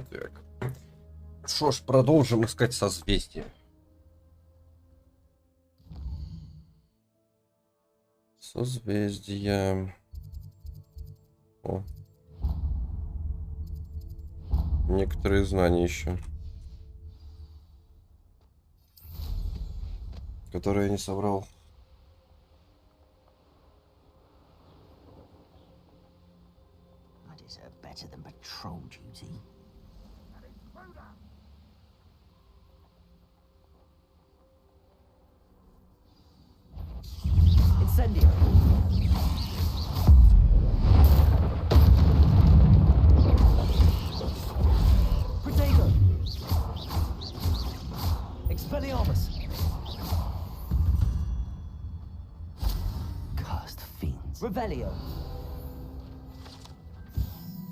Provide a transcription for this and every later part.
Так. Что ж, продолжим искать созвездие. Созвездие. О. Некоторые знания еще, которые я не собрал.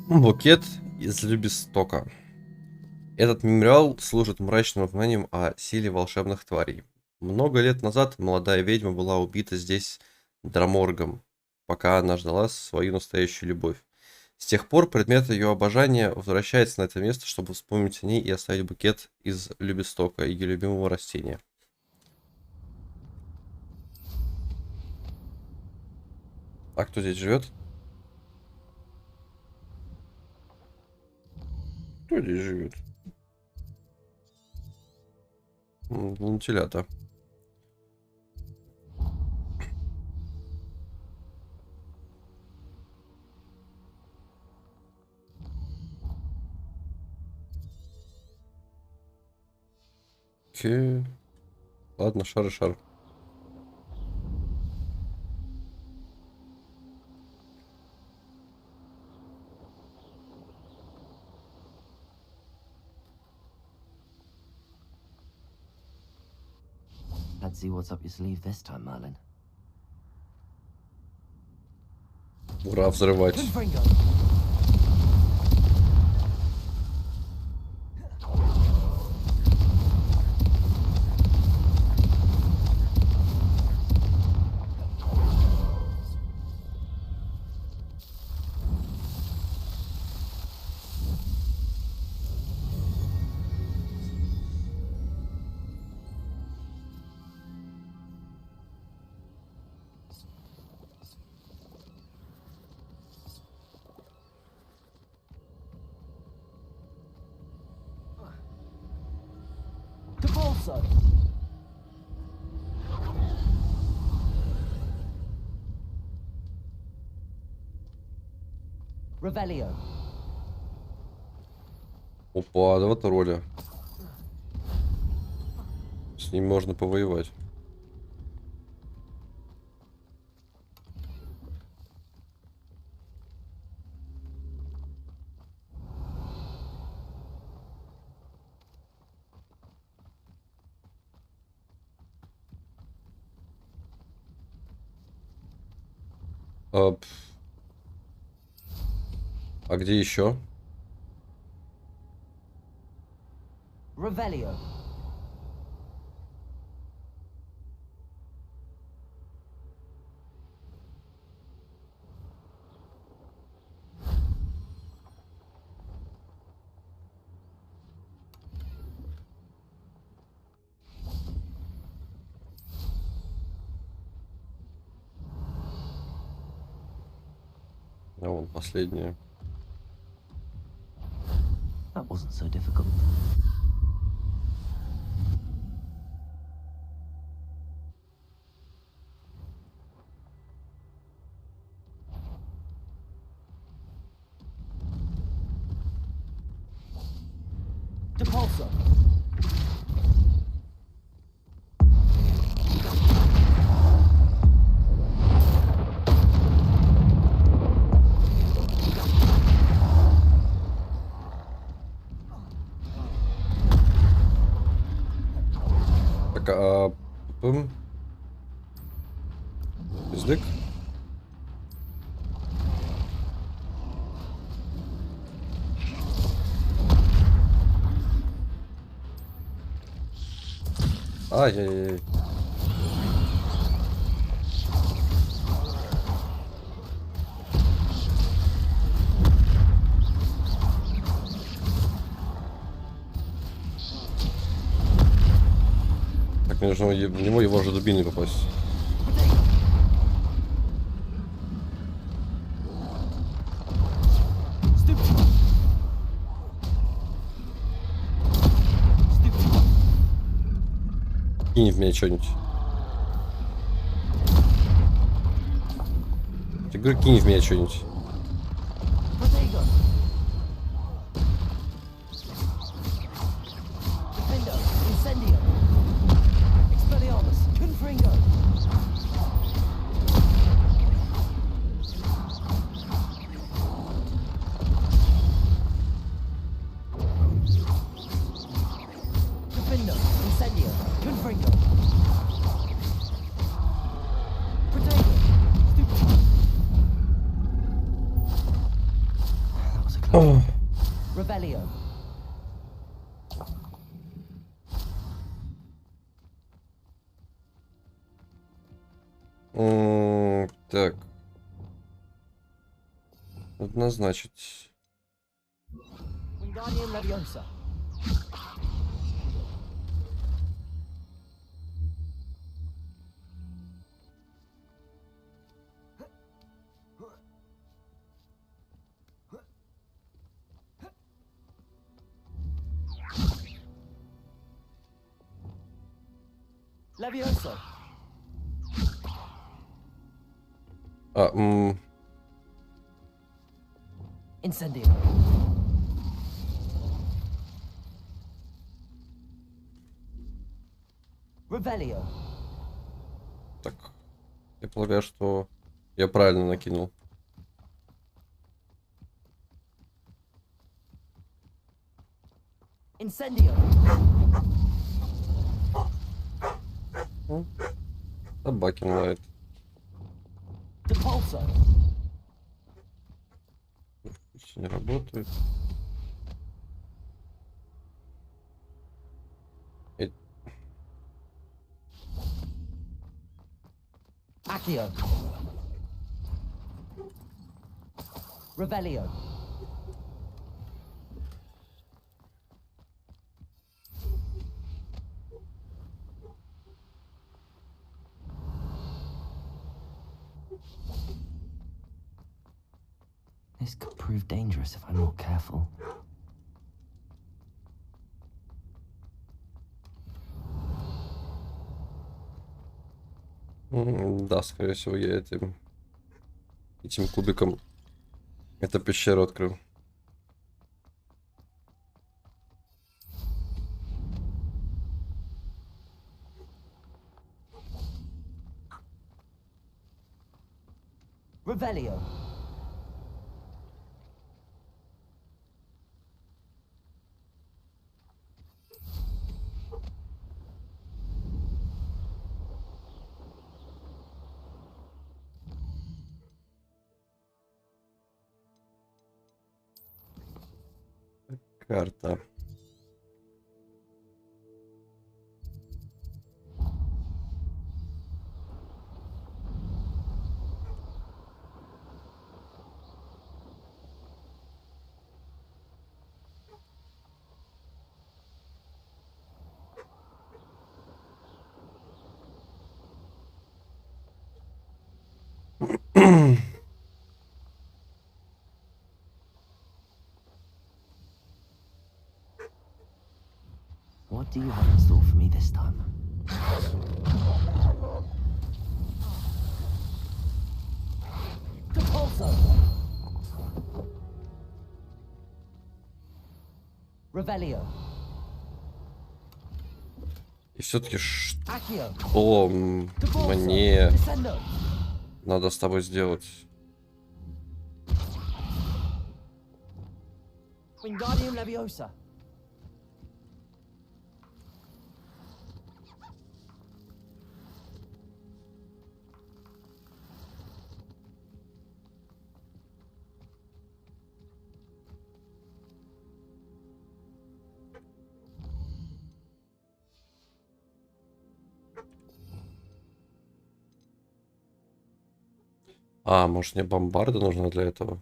Букет из Любистока. Этот мемориал служит мрачным напоминанием о силе волшебных тварей. Много лет назад молодая ведьма была убита здесь Драморгом, пока она ждала свою настоящую любовь. С тех пор предмет ее обожания возвращается на это место, чтобы вспомнить о ней и оставить букет из Любистока, ее любимого растения. А кто здесь живет? Кто здесь живет? Вентилятор. Окей. Ладно, шар. Let's see what's up your sleeve this time, Merlin. Ура, взрывать. Revelio. Опа, да вот роли. С ним можно повоевать. А где еще? Revelio. А вон последняя. That wasn't so difficult. Depulso. Так, Пиздык. Ай-яй-яй. Так, мне нужно в него его же дубиной попасть. Кинь в меня что-нибудь. Я говорю, кинь в меня что-нибудь. Так. Надо назначить. Levioso. Incendio. Revelio. Так. Я полагаю, что я правильно накинул. Incendio. Собаки лает. Depulso. Пусть не работает. Accio. Revelio. This could prove dangerous if I'm not careful. Да, скорее всего, я этим кубиком эту пещеру открыл. Revelio. Карта. What do you have in store for me this time? Depulso. Revelio. И все-таки Accio. что мне Descendo. надо с тобой сделать? Wingardium Leviosa. Может мне бомбарда нужна для этого?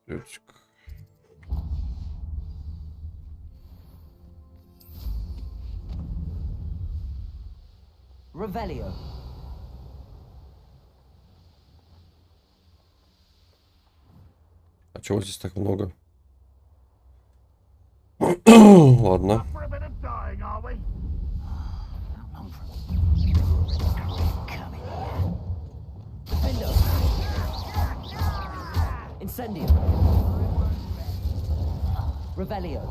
Ключик. Revelio. А чего здесь так много? Ладно. Defendo. Incendio. Revelio.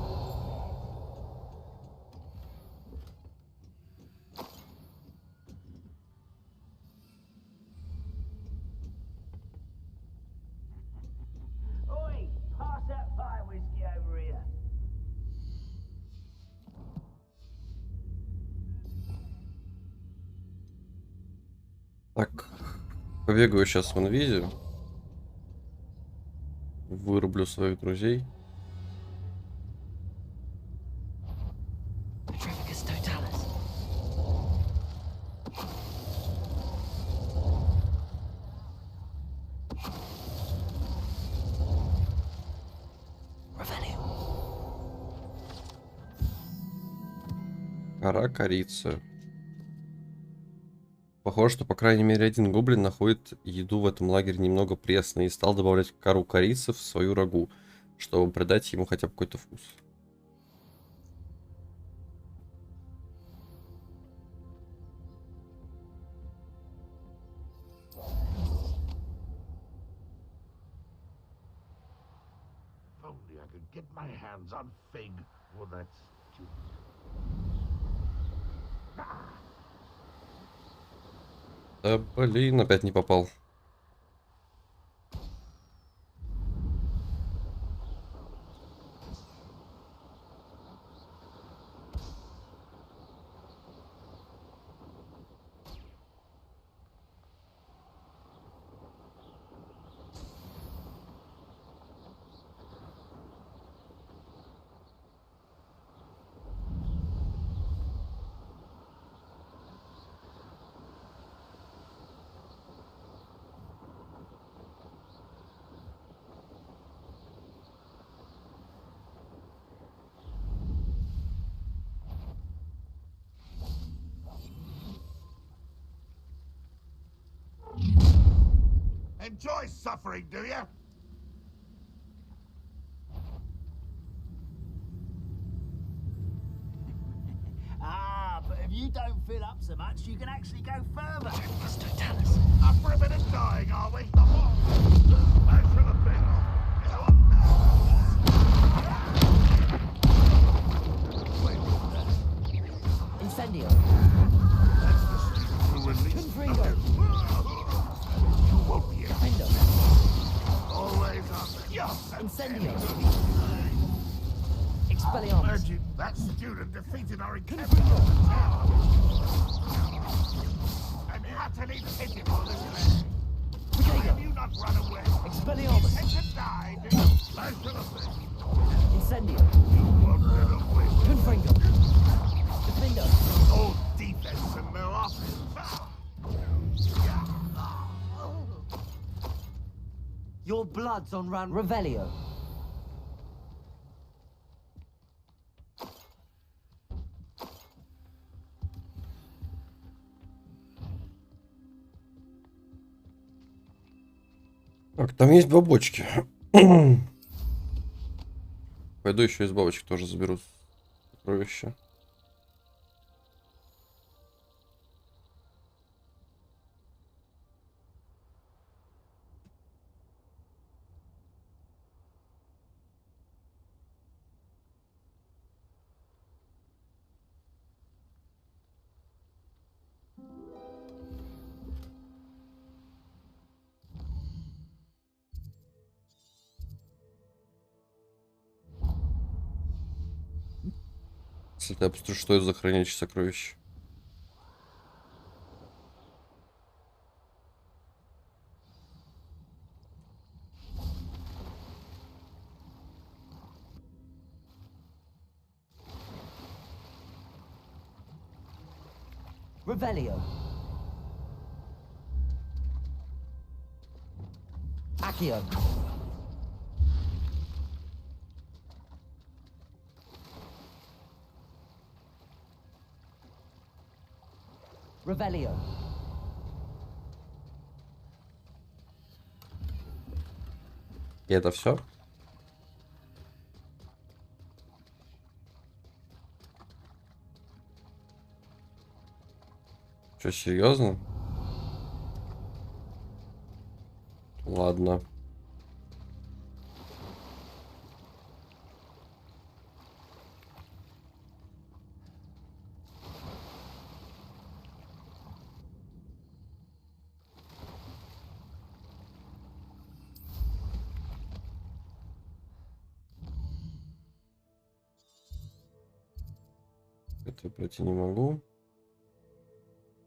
Oi, pass that fire whiskey over here. Так. Побегаю сейчас в инвизе. Вырублю своих друзей. Petrificus totalis. Revelio. Кора корицы. Похоже, что по крайней мере один гоблин находит еду в этом лагере немного пресной и стал добавлять кору корицы в свою рагу, чтобы придать ему хотя бы какой-то вкус. If only I could get my hands on Fig or that stupid. Да блин, опять не попал. Enjoy suffering, do you? Ah, but if you don't fill up so much, you can actually go further. Petrificus totalis. Up for a bit of dying, are we? Thanks for the thing. Incendio. That's the spirit who released Confringo. You won't be able Defendo. always on the Incendio. Expelliarmus. Imagine that student defeated our encampment. Confringo. I'm utterly pitiful this man. Why have Protego. you not run away? Expelliarmus. Take to die, do you? Thanks for the thing. Incendio. You won't get away with Confringo. Defendo. old defense and their offense. Your blood's on run. Revelio. Так, там есть бабочки. Пойду еще из бабочек тоже заберу сокровища. Если я посмотрю, что это за хранящее сокровище. Revelio. Accio. Revelio. И это все? Что, серьезно? Ладно. Это пройти не могу.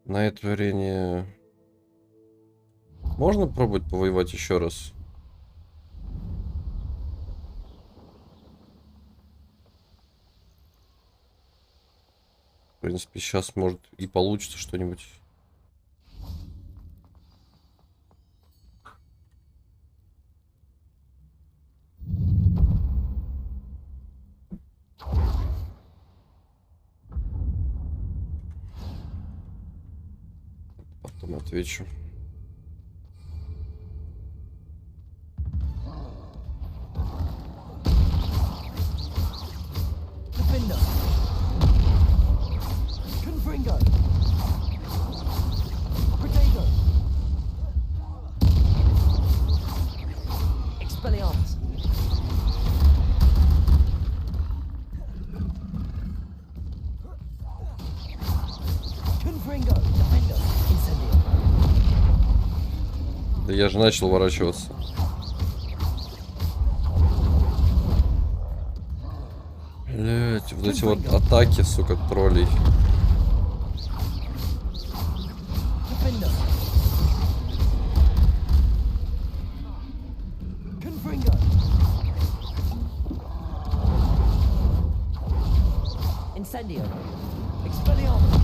На это время можно пробовать повоевать еще раз? В принципе, сейчас может и получится что-нибудь. Потом отвечу. Defender. Confringo. Protego. Expelliarmus. Confringo. Defender. Incendio. Да я же начал ворачиваться. Блять, вот эти вот атаки, сука, троллей. Defender. Confringo. Incendio. Expelliarmus.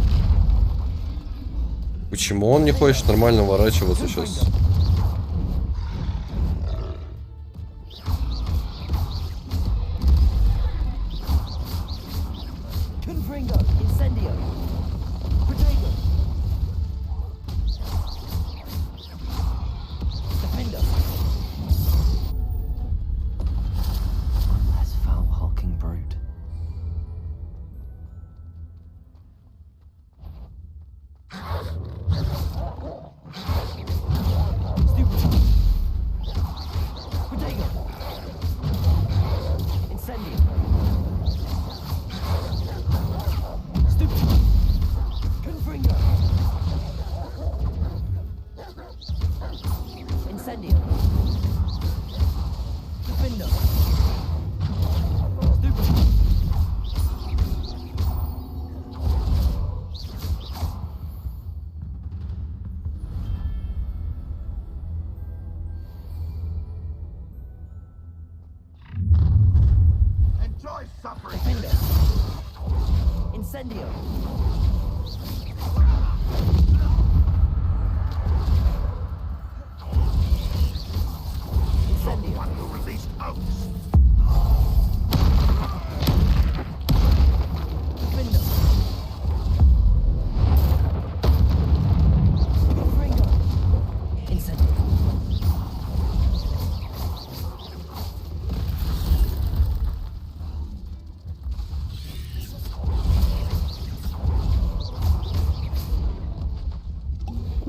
Почему он не хочет нормально ворачиваться сейчас? Confringo. Incendio. Protego. Defender. That's foul hulking brute. Stupid. Protego. Incendio. Stupid. Confringo. Incendio. Defender. Stupid. Enjoy suffering. Defender. Incendio. Incendio. One who released oaths. Defender. Confringo. Incendio.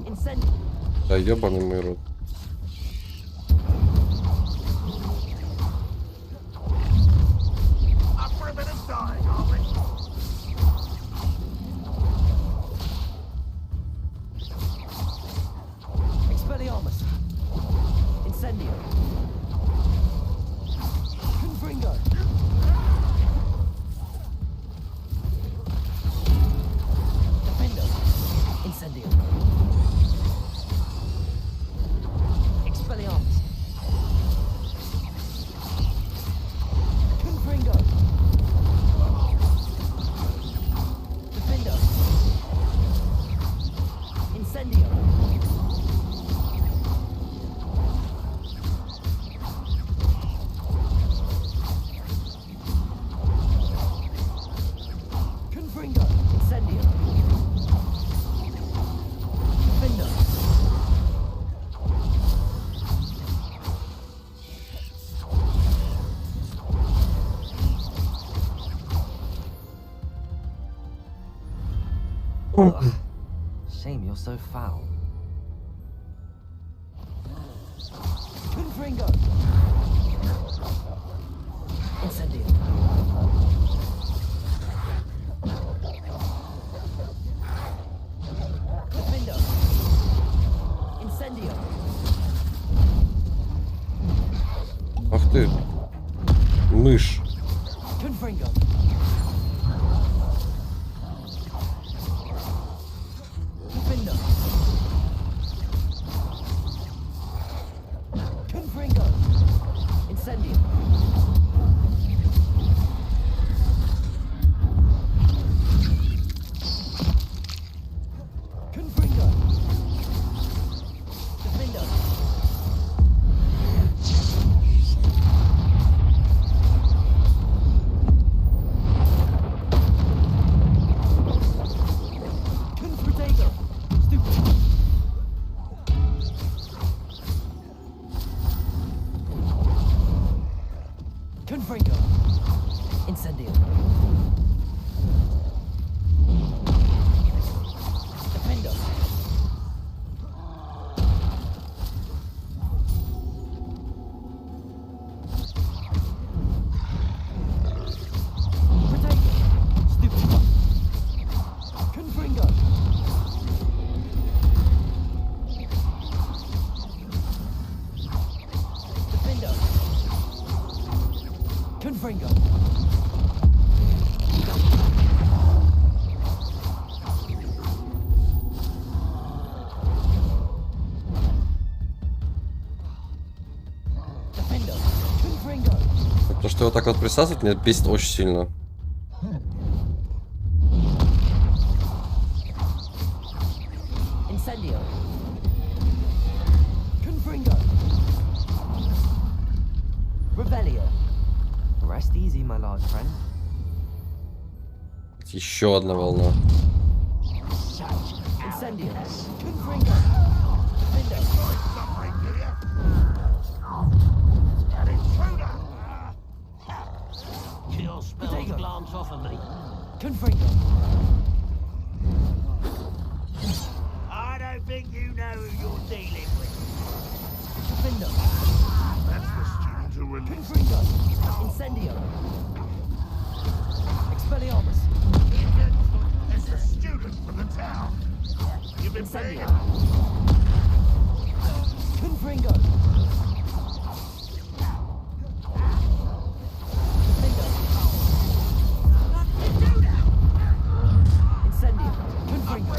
Incendio. Да ебаный мой рот. Up for a bit of dying, are we? Expelliarmus. Incendio. Confringo. Defender. Incendio. Expelliarmus. Confringo. Defender. Incendio. Shame you're so foul. Confringo. Incendio. Defendo. Incendio. Ах ты. Мышь. Confringo. Defendo. Confringo. Incendio. Confringo. Defendo. Confringo. Stupid. Confringo. Incendio. Defendo. Potato. Stupid fuck. Confringo. Defendo. Confringo. Defendo. Confringo. То, что его так вот присасывает, меня бесит очень сильно. Incendio. Confringo. Revelio. Rest easy, my large friend. Еще одна волна. Incendio. Confringo. Defendo. Suffering, do you? An intruder! Your spells Potato. glance off of me. Confringo. I don't think you know who you're dealing with. Defendo. That's the student who released Confringo. Incendio. Expelliarmus. It's the student from the town. You've been paying Incendio. Confringo. Defendo. Incendio. Confringo.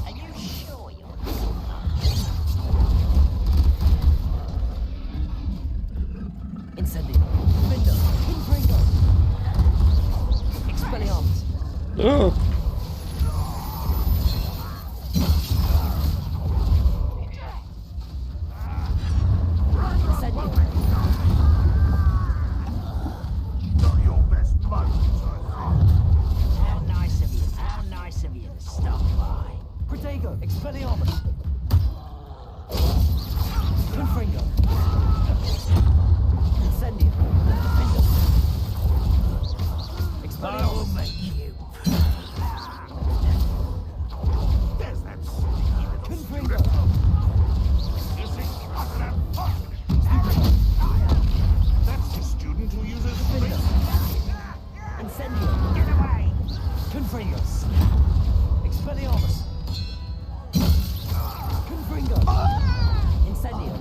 Are you sure you're... Incendio. Defendo. Confringo. Expelliarmus. А, Incendio. Not your best moments, I How nice of you. How nice of you to stop by. Protego. Expelliarmus. Confringo. Incendio. Defendo. I will Expelliarmus. make you. think. There's that sneaky little Confringo. You see, I can have fun with it. That's the student who uses Defendo. space. Incendio. Get away. Confringo. Expelliarmus. Confringo. Incendio.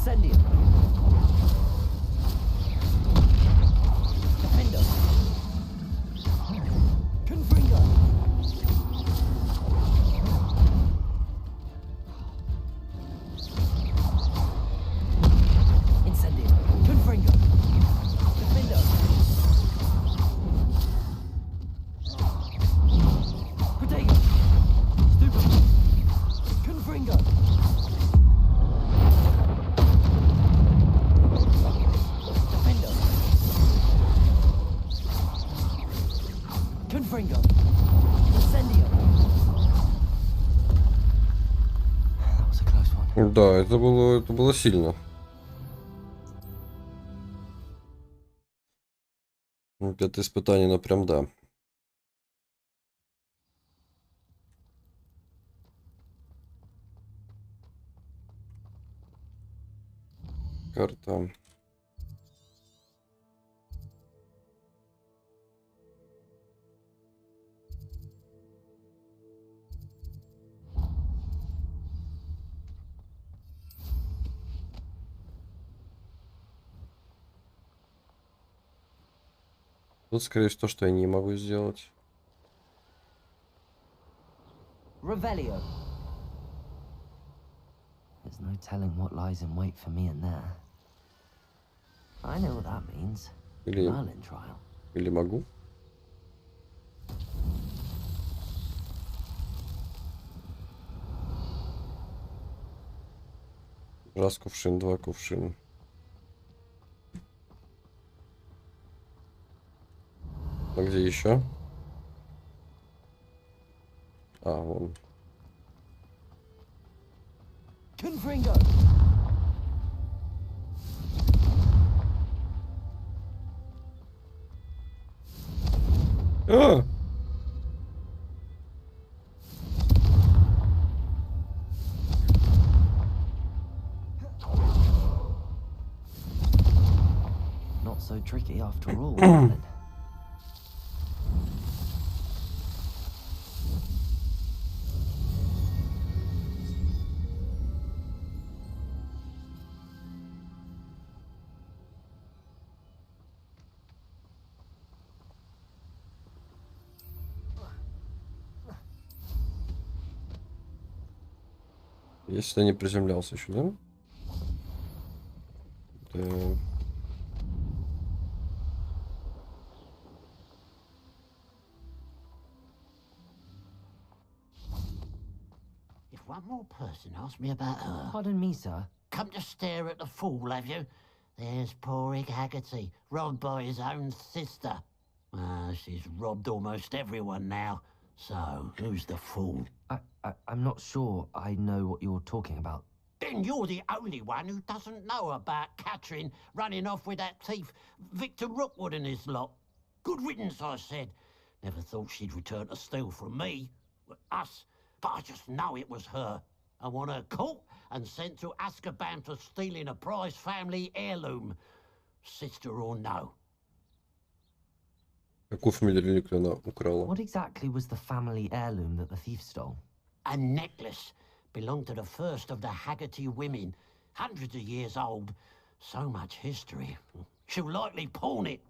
Incendium. Defender. Confringo. Incendium. Confringo. Defender. Protego. Stupid. Confringo. Defender. Confringo. Incendio. That was a close one. Да, это было сильно. Это испытание, но прям да. Карта. Тут, скорее всего, что я не могу сделать. Revelio. There's no telling what lies in wait for me in there. I know what that means. Или, Merlin trial. или могу? Раз кувшин, два кувшин. А где еще? А, вон. Confringo. А! Not so tricky after all, Merlin. Я сюда не приземлялся еще, да? Да. If one more person asks me about her, Pardon me, sir. come to stare at the fool, have you? There's poor Ig Haggerty, robbed by his own sister. She's robbed almost everyone now. So, who's the fool? I'm not sure I know what you're talking about. Then you're the only one who doesn't know about Catherine running off with that thief, Victor Rookwood and his lot. Good riddance, I said. Never thought she'd return to steal from me, us, but I just know it was her. I want her caught and sent to Azkaban for stealing a prize family heirloom, sister or no. Какую фамилию реликвию она украла? What exactly was the family heirloom that the thief stole? A necklace belonged to the first of the Haggerty women, hundreds of years old. So much history. She'll likely pawn it.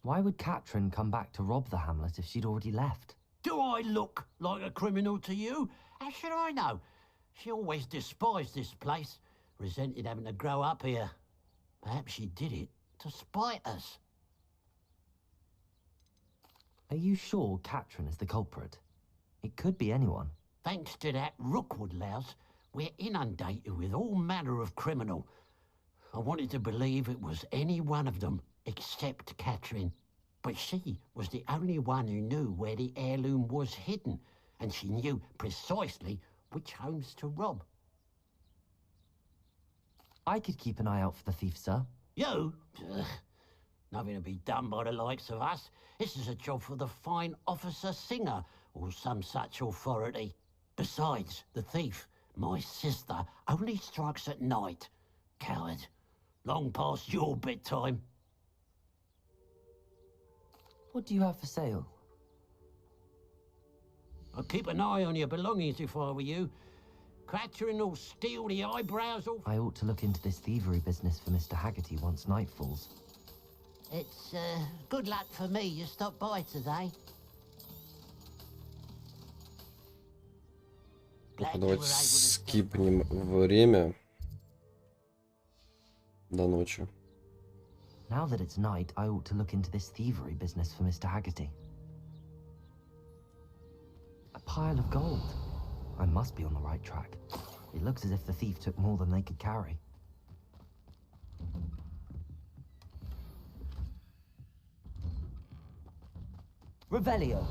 Why would Catherine come back to rob the hamlet if she'd already left? Do I look like a criminal to you? How should I know? She always despised this place, resented having to grow up here. Perhaps she did it to spite us. Are you sure Catherine is the culprit? It could be anyone. Thanks to that Rookwood louse, we're inundated with all manner of criminal. I wanted to believe it was any one of them except Catherine. But she was the only one who knew where the heirloom was hidden, and she knew precisely which homes to rob. I could keep an eye out for the thief, sir. You? Ugh. Nothing to be done by the likes of us. This is a job for the fine officer Singer, or some such authority. Besides, the thief, my sister, only strikes at night. Coward. Long past your bedtime. What do you have for sale? I'd keep an eye on your belongings if I were you. Catherine will steal the eyebrows off. I ought to look into this thievery business for Mr. Haggerty once night falls. It's good luck for me you stopped by today. Glad you were Давайте able to stop by. скипнем время до ночи. Now that it's night, I ought to look into this thievery business for Mr. Haggerty. A pile of gold. I must be on the right track. It looks as if the thief took more than they could carry. Revelio.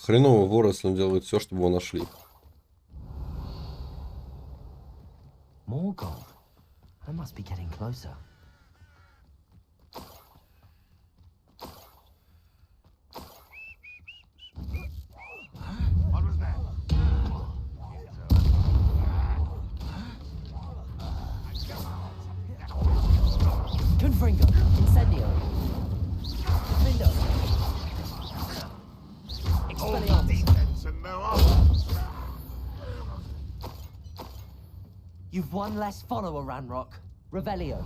Хреново воры, если он делает все, чтобы его нашли. More gold. I must be getting closer. What was that? Confringo. Incendio. Findo. Expelliarmus. Defense and no offense. You've one less follower, Ranrock. Revelio.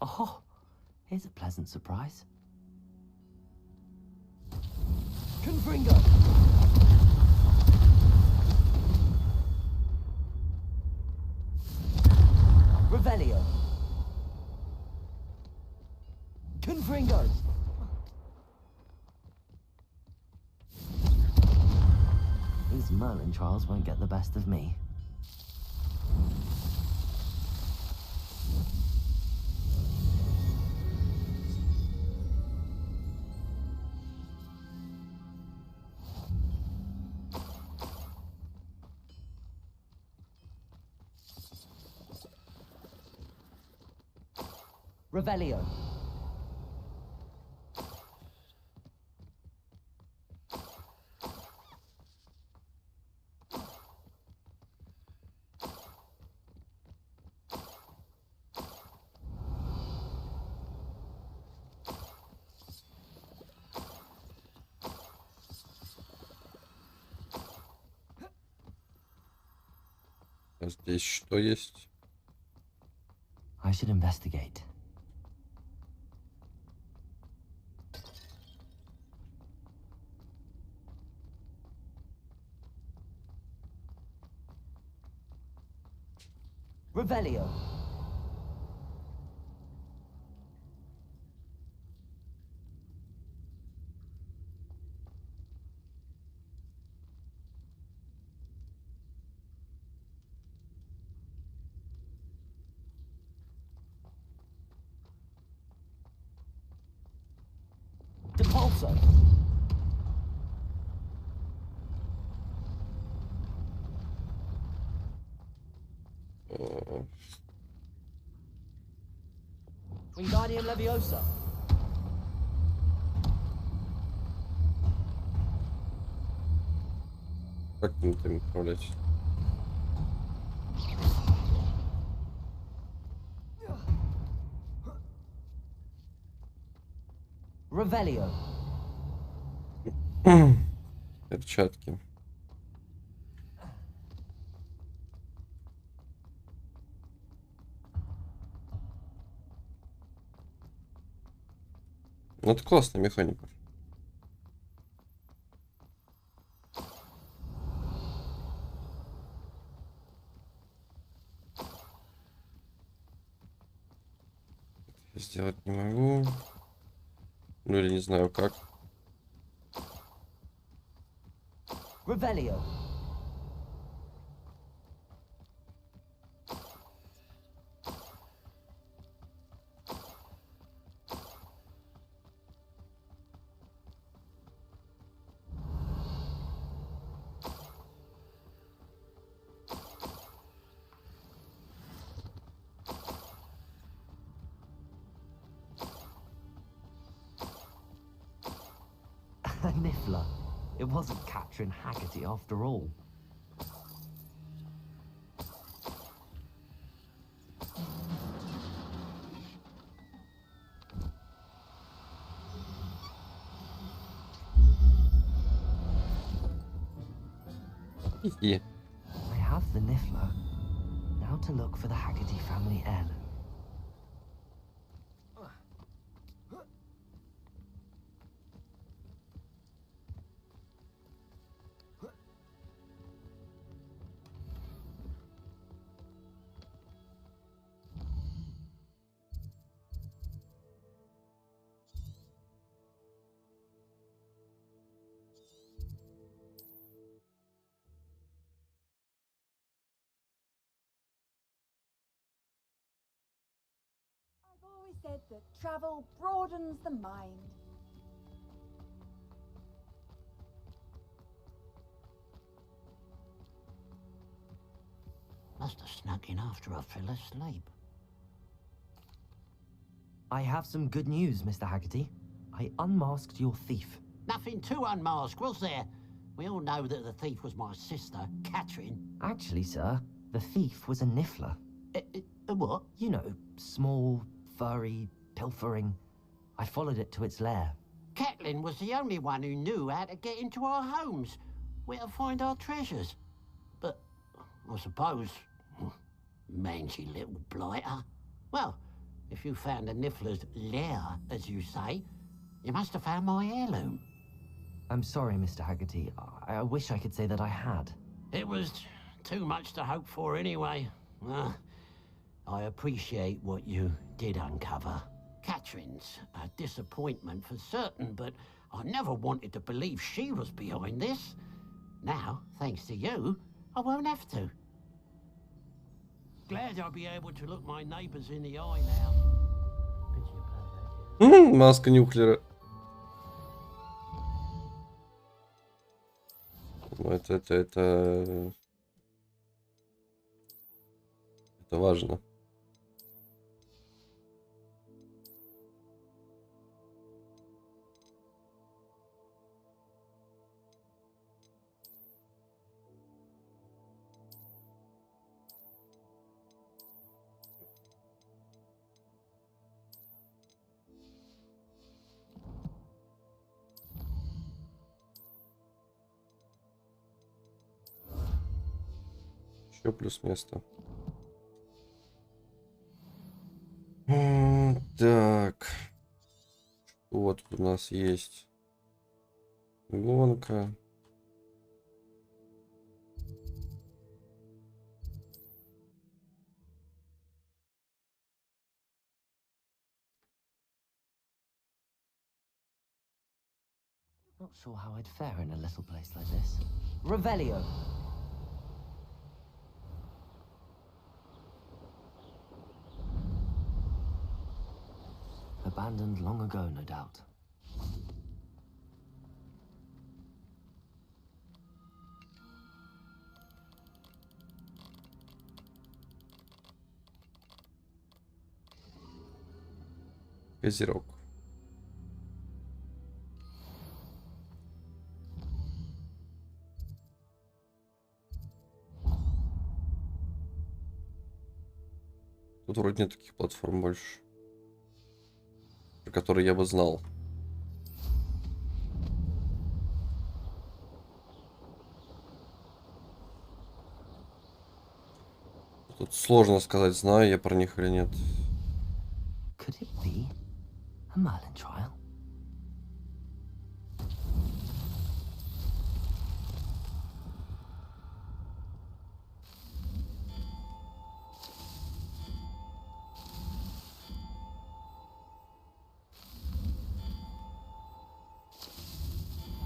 Oh, here's a pleasant surprise. Confringo. Revelio. Confringo. These Merlin trials won't get the best of me. Revelio. А здесь что есть? I should investigate. Revelio. Depulso. Wingardium Leviosa. Как им там управлять? Revelio. Перчатки. Ну, это классная механика. Сделать не могу. Ну или не знаю как. Revelio. Niffler. It wasn't Catherine Haggerty after all. Yeah. I have the Niffler. Now to look for the Haggerty family heirloom. I've always said that travel broadens the mind. Must have snuck in after I fell asleep. I have some good news, Mr. Haggerty. I unmasked your thief. Nothing to unmask, was there? We all know that the thief was my sister, Catherine. Actually, sir, the thief was a Niffler. A what? You know, small, furry, pilfering. I followed it to its lair. Catelyn was the only one who knew how to get into our homes, where to find our treasures. But I suppose, mangy little blighter. Well, if you found the Niffler's lair, as you say, you must have found my heirloom. I'm sorry, Mr. Haggerty. I wish I could say that I had. It was too much to hope for anyway. I appreciate what you did uncover. Catherine's a disappointment for certain, but I never wanted to believe she was behind this. Now, thanks to you, I won't have to. Glad I'll be able to look my neighbours in the eye now. Маска нюхлера. Ну, это важно. Еще плюс место. Так. Вот у нас есть гонка. Not sure how I'd fare in a little place like this. Revelio. Abandoned long ago, no doubt. Козерог. Тут вроде нет таких платформ больше, про которые я бы знал. Тут сложно сказать, знаю я про них или нет. Could it be a Merlin trial?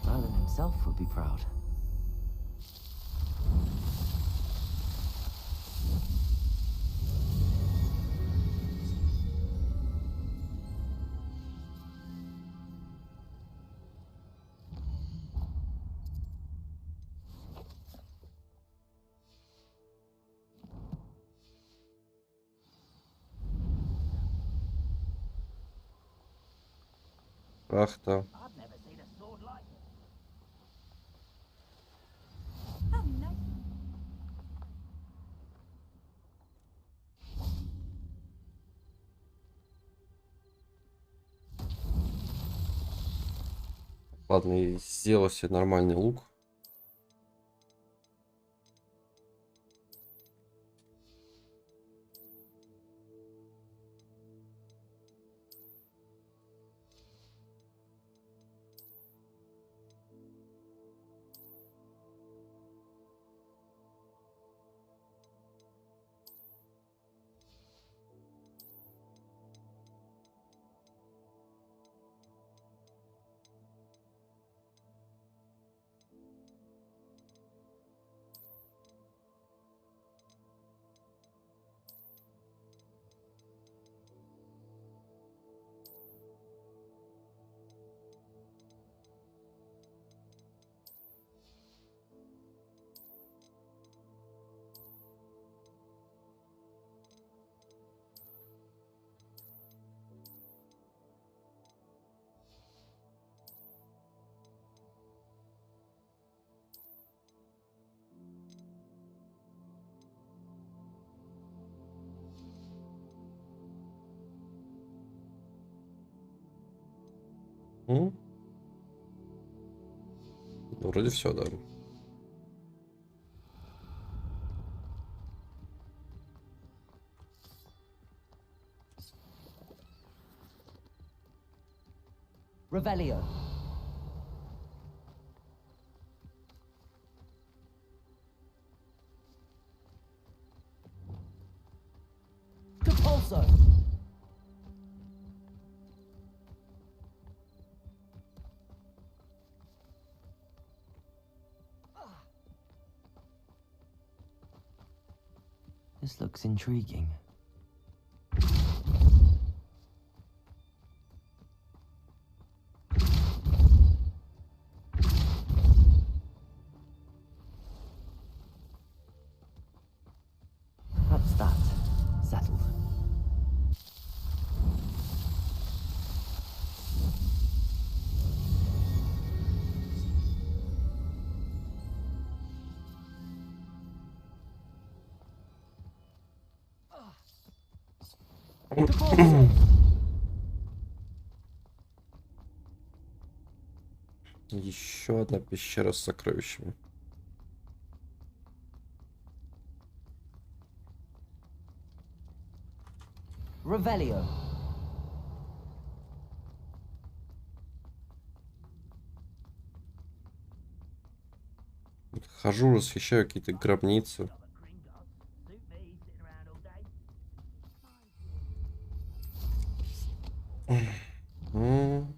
Merlin himself would be proud. Ах, да. I've never seen a sword like it. Ладно, и сделал себе нормальный лук. М? Ну, вроде все, да. Revelio. Compulso. This looks intriguing. That's that. Settled. Compulso. Еще одна пещера с сокровищами. Revelio. Хожу, расхищаю какие-то гробницы. М.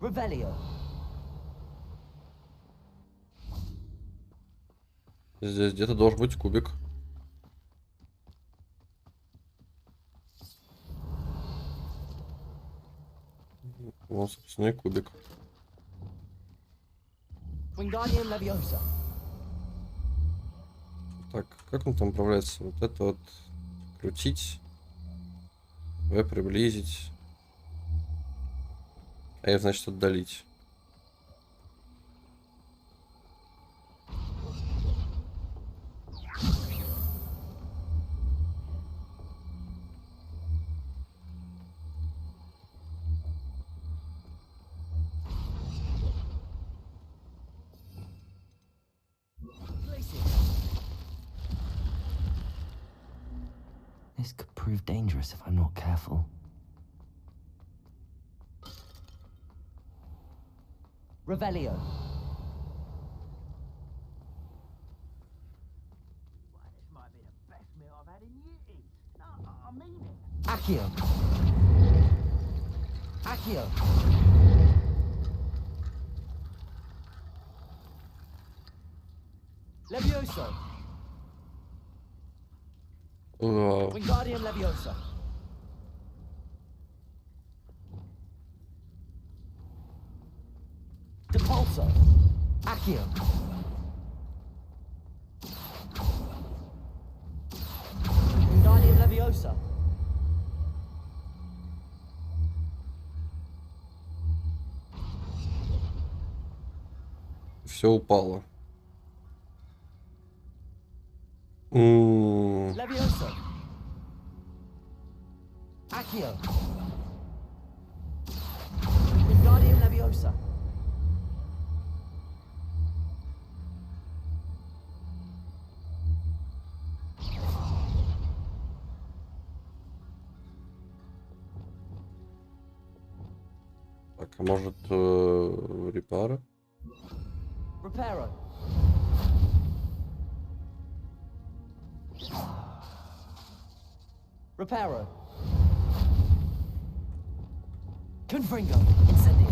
Revelio. Здесь где-то должен быть кубик. Вот, собственно, и кубик. Wingardium Leviosa. Так, как он там управляется? Вот это вот крутить. В приблизить. А это значит отдалить. This could prove dangerous if I'm not careful. Revelio. This might be the best meal I've had in years. No, I mean it. Accio. Accio. Levioso. Вау. Wingardium Leviosa. Depulso. Accio. Wingardium Leviosa. Все упало. Levioso. Accio. Wingardium Leviosa. Так, а может репара? Reparo. Reparo. Confringo. Incendio.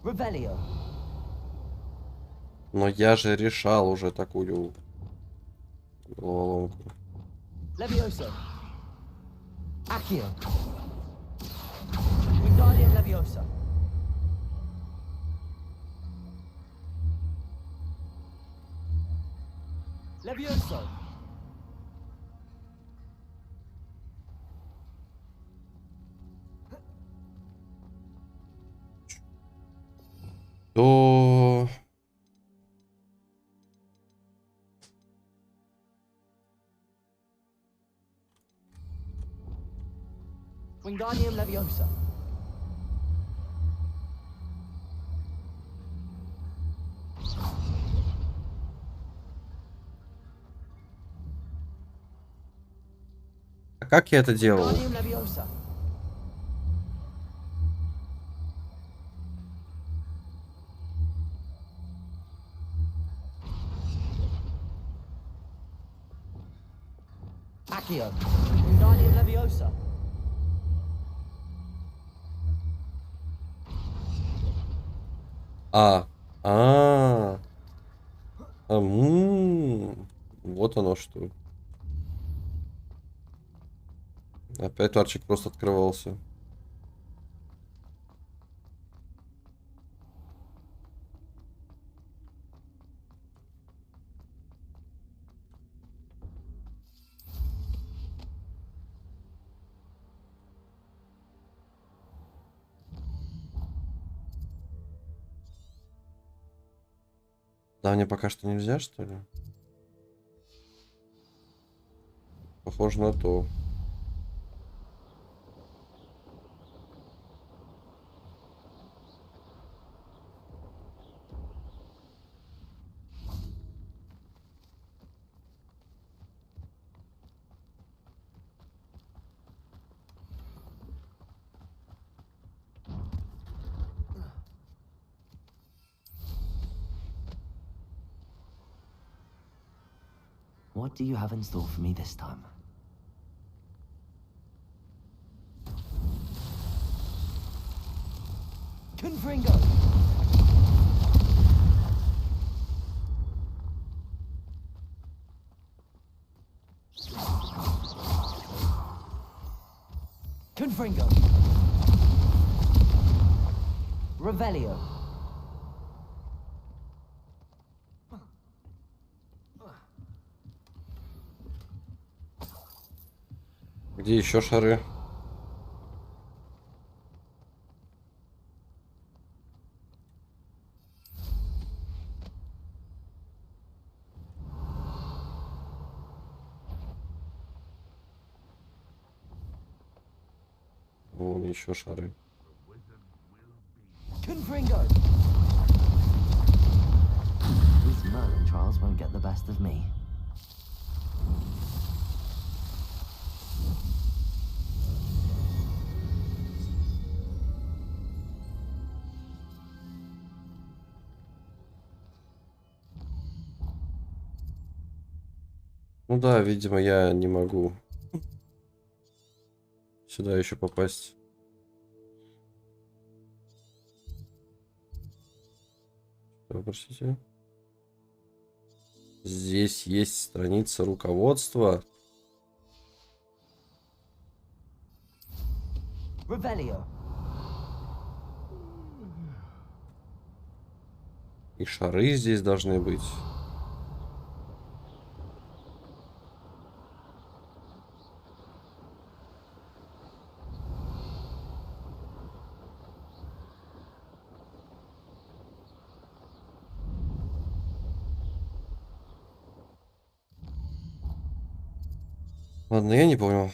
Revelio. Но я же решал уже такую головоломку. Levioso. Accio. Wingardium Leviosa. Levioso. То... Wingardium Leviosa. А как я это делал? Wingardium Leviosa. Accio. Wingardium Leviosa. А, а, вот оно что. Опять арчик просто открывался. Да, мне пока что нельзя, что ли? Похоже на то. What do you have in store for me this time? Confringo. Confringo. Revelio. Где еще шары? Вон еще шары. Confringo. These Merlin trials won't get the best of me. Ну да, видимо, я не могу Сюда еще попасть. Что, простите? Здесь есть страница руководства. Revelio. И шары здесь должны быть. Ладно, я не понял.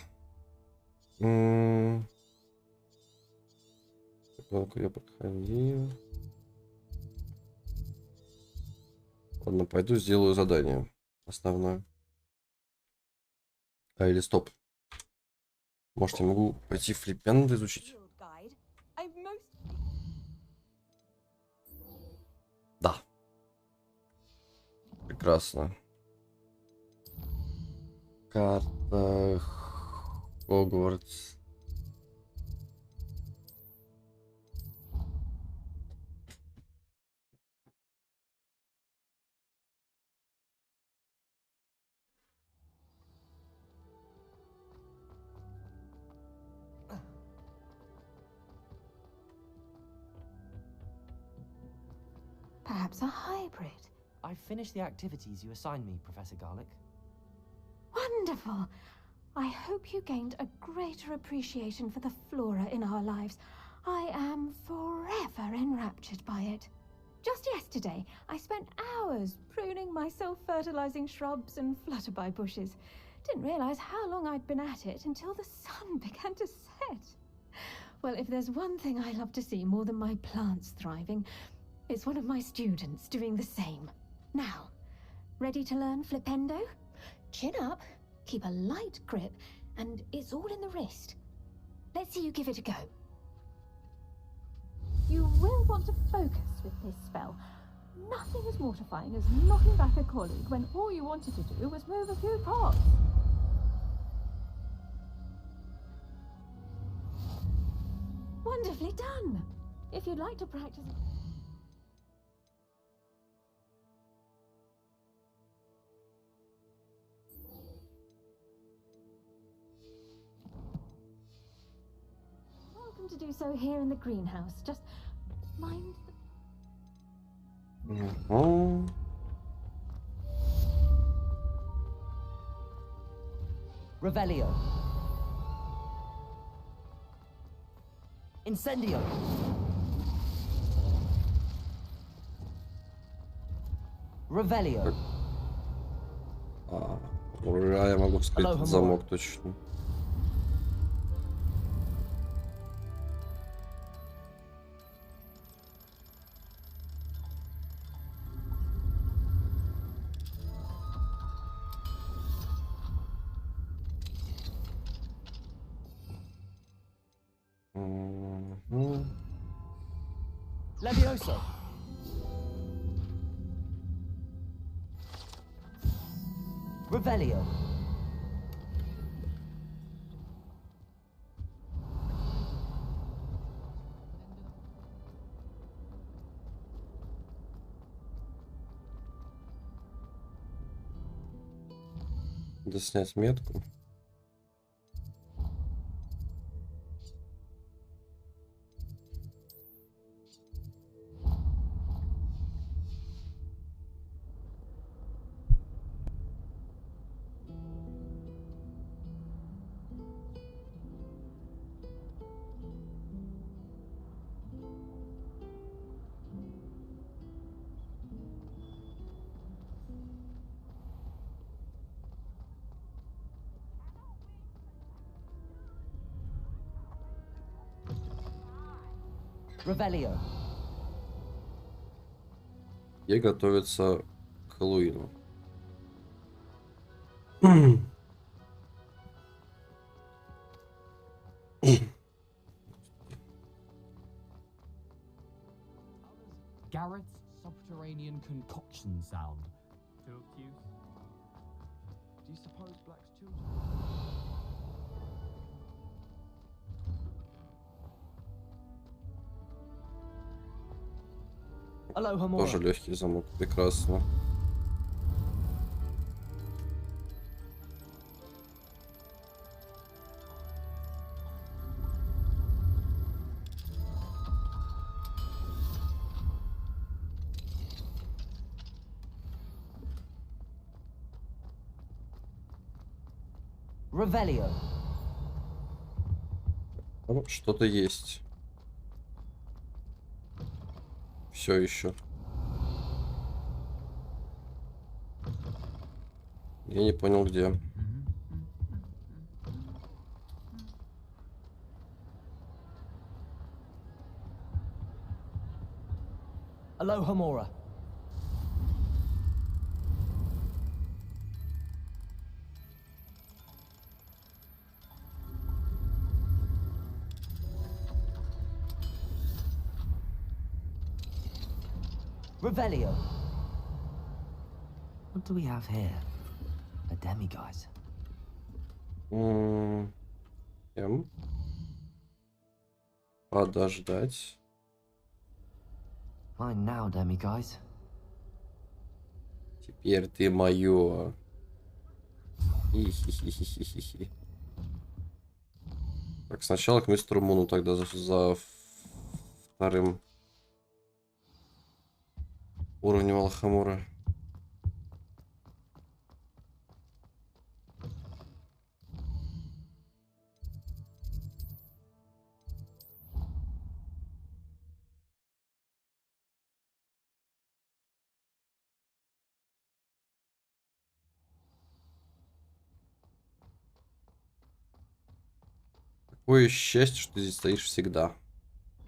Долго я проходил. Ладно, пойду сделаю задание основное. А, или стоп. Может, я могу пойти флипенды изучить? Field guide. I most Да. Прекрасно. Карта Хогвартс. Perhaps a hybrid. I've finished the activities you assigned me, Professor Garlick. Wonderful! I hope you gained a greater appreciation for the flora in our lives. I am forever enraptured by it. Just yesterday, I spent hours pruning my self-fertilizing shrubs and flutterby bushes. Didn't realize how long I'd been at it until the sun began to set. Well, if there's one thing I love to see more than my plants thriving, it's one of my students doing the same. Now, ready to learn Flipendo? Chin up, keep a light grip, and it's all in the wrist. Let's see you give it a go. You will want to focus with this spell. Nothing as mortifying as knocking back a colleague when all you wanted to do was move a few pots. Wonderfully done! If you'd like to practice... Welcome to do so here in the greenhouse. Just mind the... Угу. Revelio. Incendio. Revelio. Ура, я могу вскрыть Алло, этот замок точно. Мгм. Levioso. Revelio. Надо снять метку. Revelio. И готовится к Хэллоуину. Garrett's subterranean concoction sound. Too obtuse? Do you suppose Black's children? Aloha Тоже Mora. легкий замок. Прекрасно. Revelio. Ну, что-то есть. Все еще. Я не понял, где. Aloha Mora. Revelio. What do we have here? A demiguise. Подождать. Mine now, demiguise. Теперь ты мое. Хи-хи-хи-хи-хи-хи. Так, сначала к мистеру Муну тогда за вторым уровнем Алхамура. Какое счастье, что ты здесь стоишь всегда.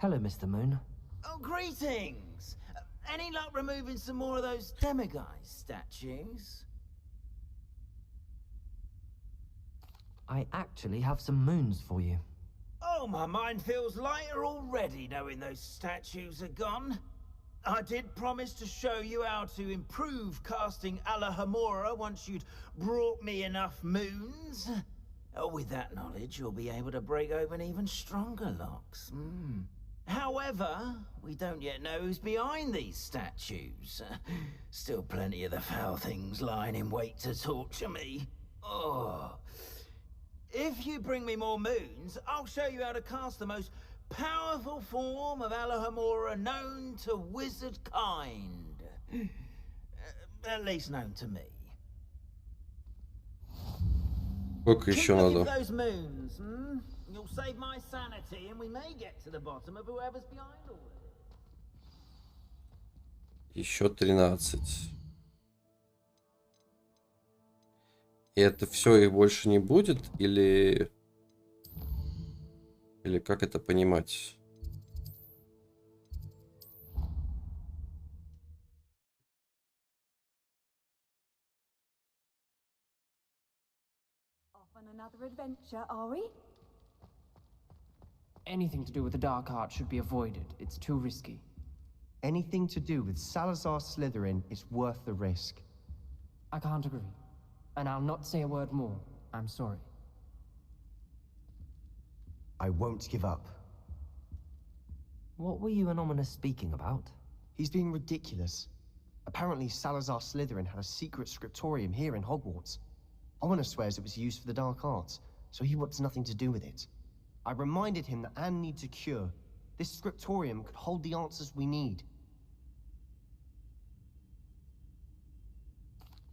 Hello, Mr. Moon. Oh, greetings! Any luck removing some more of those demiguise statues? I actually have some moons for you. Oh, my mind feels lighter already knowing those statues are gone. I did promise to show you how to improve casting Alahamora once you'd brought me enough moons. Oh, with that knowledge, you'll be able to break open even stronger locks. However, we don't yet know who's behind these statues. Still plenty of the foul things lying in wait to torture me. Oh. If you bring me more moons, I'll show you how to cast the most powerful form of Alahamora known to wizard kind. At least known to me. Сколько еще Keep looking надо? for those moons, You'll save my sanity, and we may get to the bottom of whoever's behind all of it. Еще 13. И это все, их больше не будет? Или как это понимать? Off on another adventure, are we? Anything to do with the dark art should be avoided. It's too risky. Anything to do with Salazar Slytherin is worth the risk. I can't agree. And I'll not say a word more. I'm sorry. I won't give up. What were you and Ominous speaking about? He's being ridiculous. Apparently Salazar Slytherin had a secret scriptorium here in Hogwarts. Ominous swears it was used for the dark arts, so he wants nothing to do with it. I reminded him that Anne needs a cure. This scriptorium could hold the answers we need.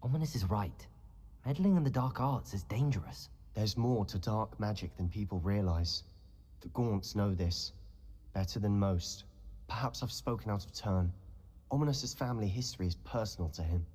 Ominous is right. Meddling in the dark arts is dangerous. There's more to dark magic than people realize. The Gaunts know this. Better than most. Perhaps I've spoken out of turn. Ominous's family history is personal to him.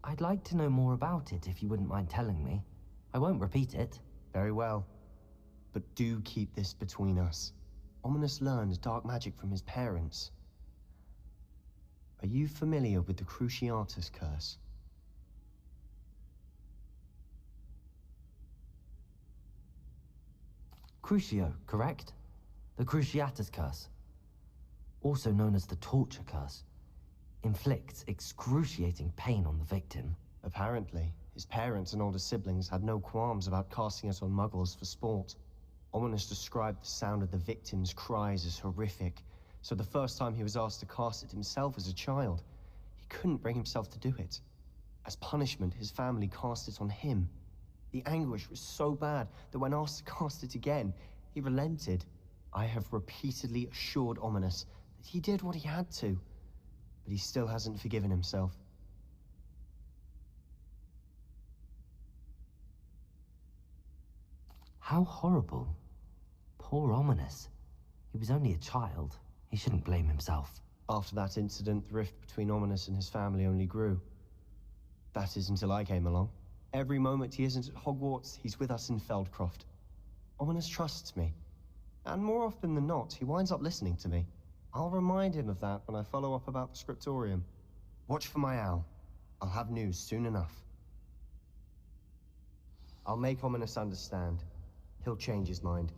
I'd like to know more about it if you wouldn't mind telling me. I won't repeat it. Very well. But do keep this between us. Ominous learned dark magic from his parents. Are you familiar with the Cruciatus curse? Crucio, correct? The Cruciatus curse. Also known as the torture curse. Inflicts excruciating pain on the victim. Apparently, his parents and older siblings had no qualms about casting it on muggles for sport. Ominous described the sound of the victim's cries as horrific, so the first time he was asked to cast it himself as a child, he couldn't bring himself to do it. As punishment, his family cast it on him. The anguish was so bad that when asked to cast it again, he relented. I have repeatedly assured Ominous that he did what he had to, but he still hasn't forgiven himself. How horrible. Poor Ominous. He was only a child. He shouldn't blame himself. After that incident, the rift between Ominous and his family only grew. That is until I came along. Every moment he isn't at Hogwarts, he's with us in Feldcroft. Ominous trusts me. And more often than not, he winds up listening to me. I'll remind him of that when I follow up about the scriptorium. Watch for my owl. I'll have news soon enough. I'll make Ominous understand. He'll change his mind.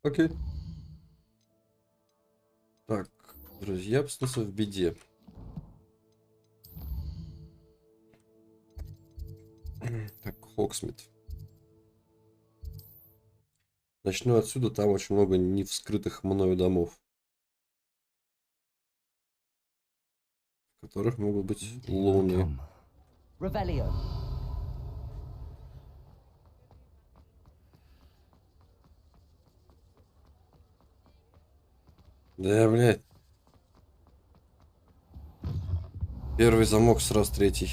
Окей. Так, друзья, обстоятельства в беде. Так, Хоксмит. Начну отсюда, там очень много невскрытых мною домов, в которых могут быть луны. Revelio. Да, блядь. Первый замок, сразу третий.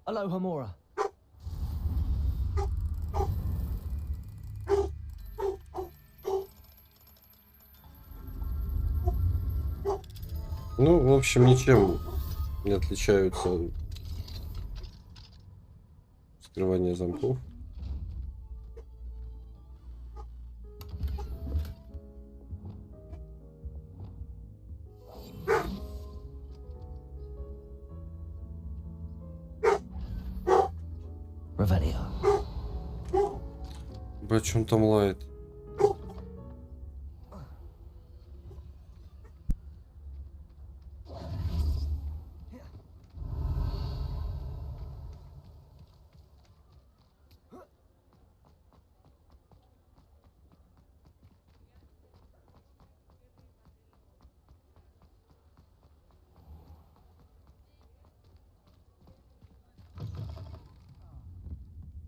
Aloha Mora. Ну, в общем, ничем не отличаются скрывание замков. Revelio. Бля, что он там лает?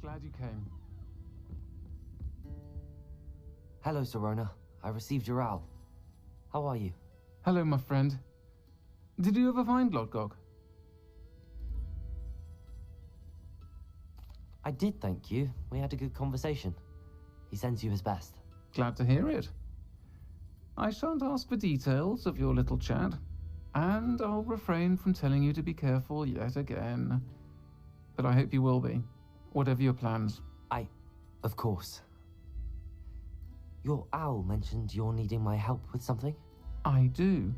Glad you came. Hello, Serona. I received your owl. How are you? Hello, my friend. Did you ever find Lodgog? I did, thank you. We had a good conversation. He sends you his best. Glad to hear it. I shan't ask for details of your little chat, and I'll refrain from telling you to be careful yet again. But I hope you will be, whatever your plans. Of course. Your owl mentioned you're needing my help with something? I do.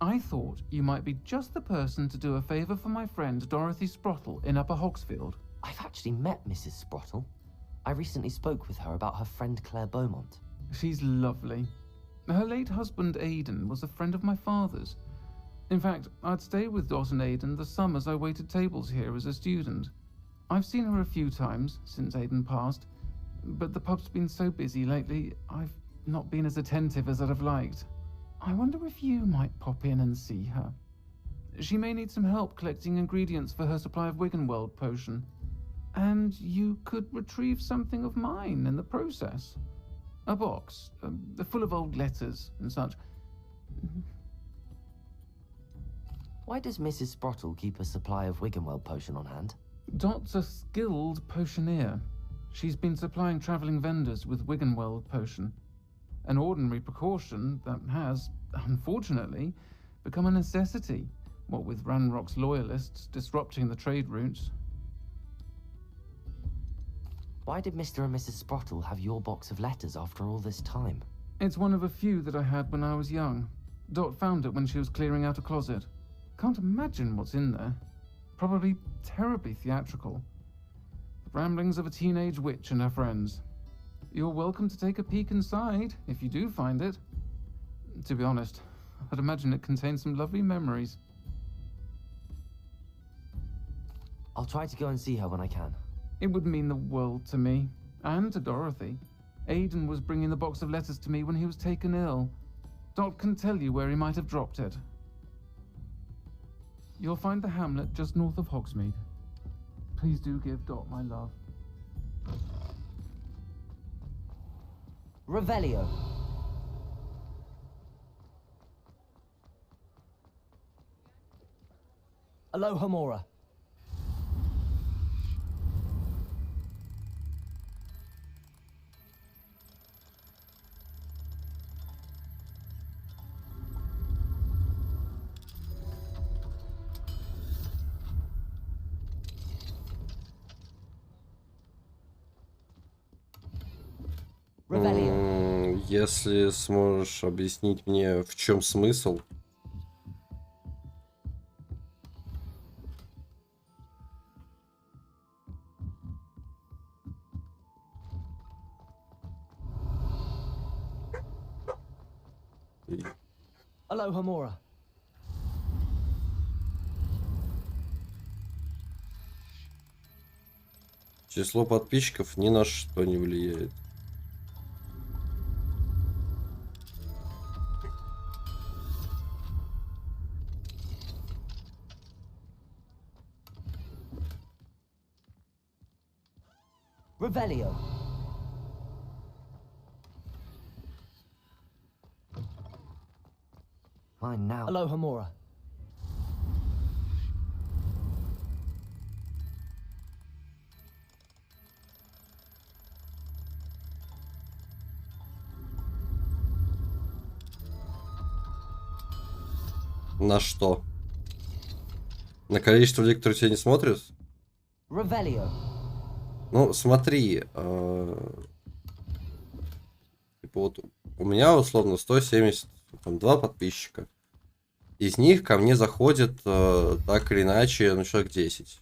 I thought you might be just the person to do a favor for my friend Dorothy Sprottle in Upper Hogsfield. I've actually met Mrs. Sprottle. I recently spoke with her about her friend Claire Beaumont. She's lovely. Her late husband Aidan was a friend of my father's. In fact, I'd stay with Dot and Aidan the summers I waited tables here as a student. I've seen her a few times since Aidan passed, but the pub's been so busy lately, I've not been as attentive as I'd have liked. I wonder if you might pop in and see her. She may need some help collecting ingredients for her supply of Wiggenweld potion. And you could retrieve something of mine in the process. A box, full of old letters and such. Why does Mrs. Sprottle keep a supply of Wiggenweld potion on hand? Dot's a skilled potioneer. She's been supplying traveling vendors with Wiggenweld potion. An ordinary precaution that has, unfortunately, become a necessity, what with Ranrock's loyalists disrupting the trade routes. Why did Mr. and Mrs. Sprottle have your box of letters after all this time? It's one of a few that I had when I was young. Dot found it when she was clearing out a closet. Can't imagine what's in there. Probably terribly theatrical. The ramblings of a teenage witch and her friends. You're welcome to take a peek inside, if you do find it. To be honest, I'd imagine it contains some lovely memories. I'll try to go and see her when I can. It would mean the world to me, and to Dorothy. Aidan was bringing the box of letters to me when he was taken ill. Dot can tell you where he might have dropped it. You'll find the hamlet just north of Hogsmeade. Please do give Dot my love. Revelio. Alohomora. Если сможешь объяснить мне, в чем смысл. Alohomora. Число подписчиков ни на что не влияет. Revelio. Mine now. Alohomora. На что? На количество людей, которые тебя не смотрят? Revelio. Ну, смотри. Типа вот у меня условно 172 подписчика. Из них ко мне заходит так или иначе, ну, человек 10.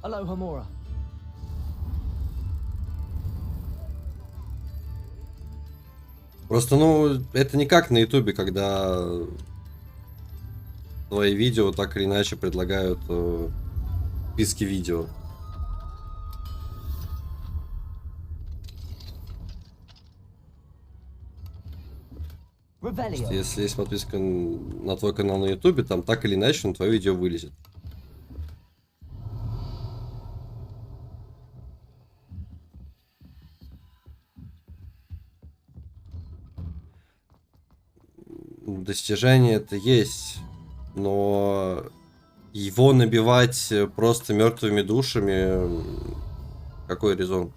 Alohomora. Просто, ну, это не как на ютубе, когда твои видео так или иначе предлагают списки видео. Потому что если есть подписка на твой канал на ютубе, там так или иначе на твое видео вылезет. Достижение это есть, но его набивать просто мертвыми душами, какой резон?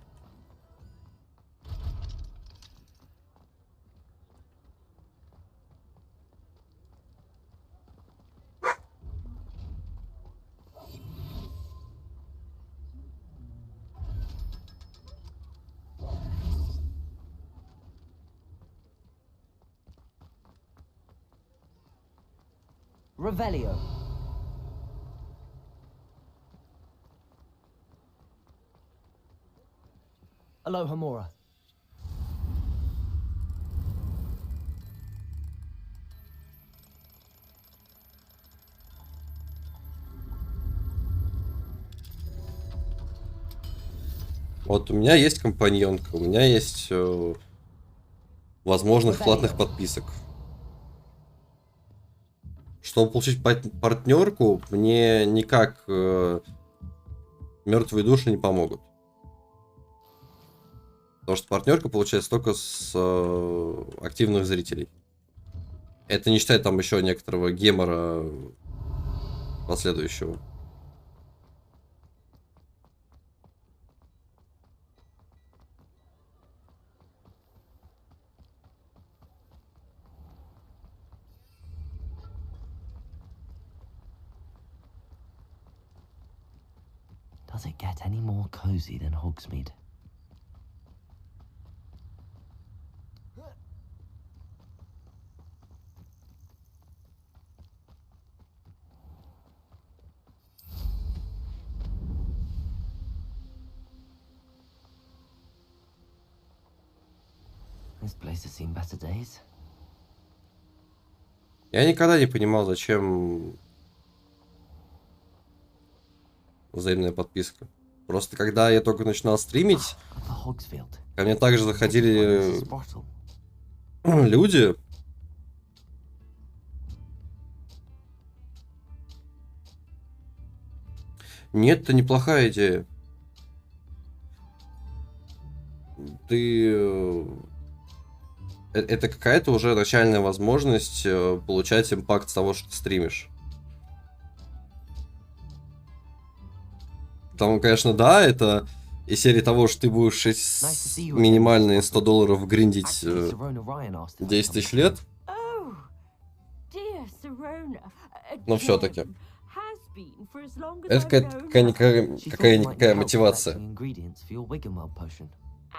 Revelio. Alohomora. Вот у меня есть компаньонка, у меня есть возможных платных подписок. Чтобы получить партнерку, мне никак мертвые души не помогут. Потому что партнерка получается только с активных зрителей. Это не считая там еще некоторого гемора последующего. Does it get any more cozy than Hogsmeade? This place has seen better days. Я никогда не понимал, зачем взаимная подписка. Просто когда я только начинал стримить, ко мне также заходили люди. Нет, это неплохая идея. Это какая-то уже начальная возможность получать импакт с того, что ты стримишь. Там, конечно, да, это из серии того, что ты будешь минимальные $100 гриндить 10 тысяч лет. Но все-таки. Это какая-никакая мотивация.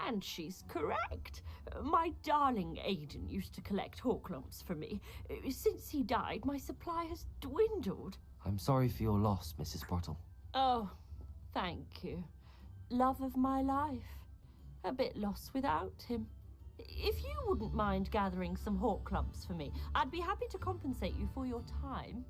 And she's correct. My darling Aiden used to collect Hawklumps for me. Since he died, my supply has dwindled. I'm sorry for your loss, Mrs. Brottle. Oh, thank you. Love of my life. A bit lost without him. If you wouldn't mind gathering some Hawklumps for me, I'd be happy to compensate you for your time.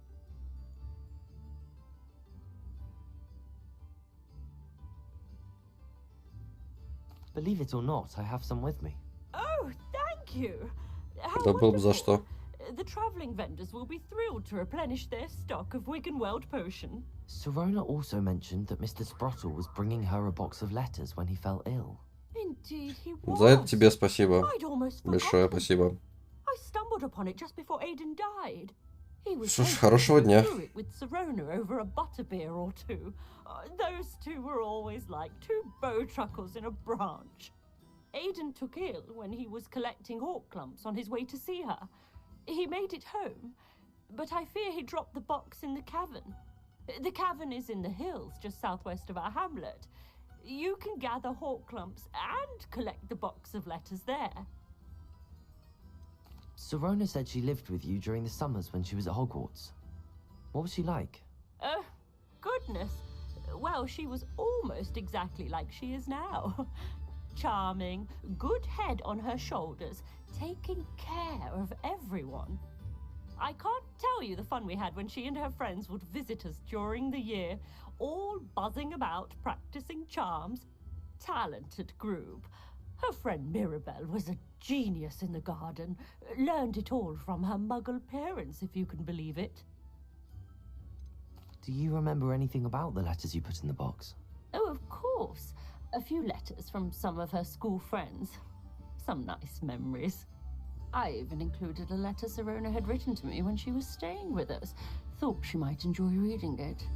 Believe it or not, I have some with me. Oh, thank you. Это было бы за что. The traveling vendors will be thrilled to replenish their stock of Wiggenweld potion. Sirona also mentioned that Mr. Sprottle was bringing her a box of letters when he fell ill. Indeed he was. За это тебе спасибо. I'd almost Большое forgotten. спасибо. I stumbled upon it just before Aiden died. He was Что ж, хорошего дня. through it with Sirona over a butterbeer or two. Those two were always like two bowtruckles in a branch. Aiden took ill when he was collecting Hawklumps on his way to see her. He made it home, but I fear he dropped the box in the cavern. The cavern is in the hills just southwest of our hamlet. You can gather Hawklumps and collect the box of letters there. Sirona said she lived with you during the summers when she was at Hogwarts. What was she like? Goodness. Well, she was almost exactly like she is now. Charming, good head on her shoulders, taking care of everyone. I can't tell you the fun we had when she and her friends would visit us during the year, all buzzing about, practicing charms. Talented group. Her friend Mirabelle was a genius in the garden. Learned it all from her muggle parents, if you can believe it. Do you remember anything about the letters you put in the box? Oh, of course. A few letters from some of her school friends. Some nice memories. I even included a letter Sirona had written to me when she was staying with us. Thought she might enjoy reading it.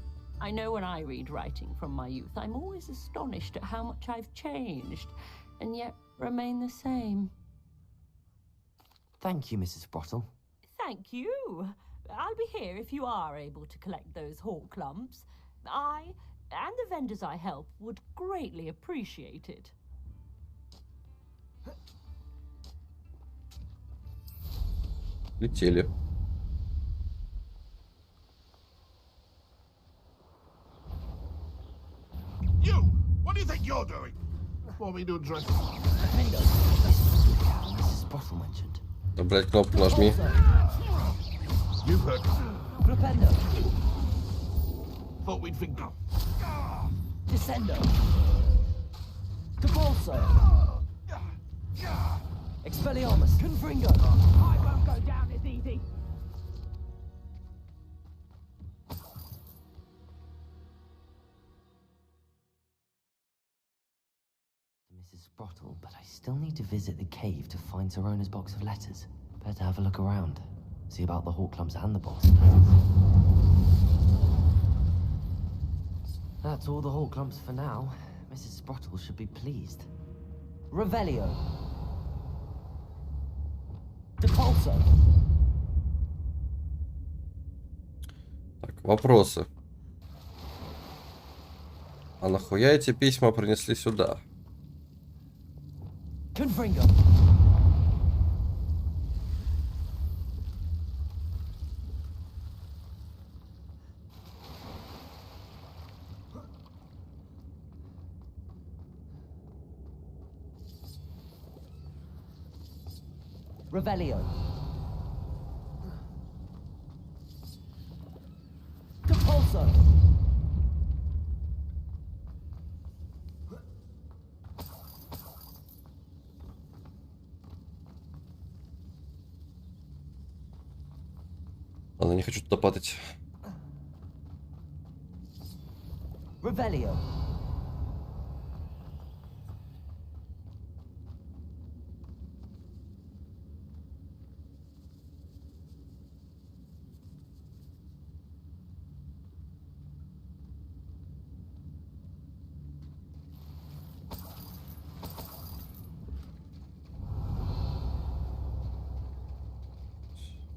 I know when I read writing from my youth, I'm always astonished at how much I've changed, and yet remain the same. Thank you, Mrs. Brottle. Thank you. I'll be here if you are able to collect those Hawklumps. I and the vendors I help would greatly appreciate it. Летели. You! What do you think you're doing? Want me to address Mrs. Bottle mentioned. Да, блять, кнопку нажми. You've heard. Flipendo. Thought we'd think. Descendo. Capulso. Expelliarmus. Confringo. I won't go down as easy. Mrs. Sprottle, but I still need to visit the cave to find Serona's box of letters. Better have a look around. See about the Hawk Clumps and the box of letters. That's all the Hawk Clumps for now. Mrs. Sprottle should be pleased. Revelio. Depulso. Так, вопросы. А нахуя эти письма принесли сюда? Confringo. Revelio. Depulso. Ладно, не хочу туда падать. Revelio.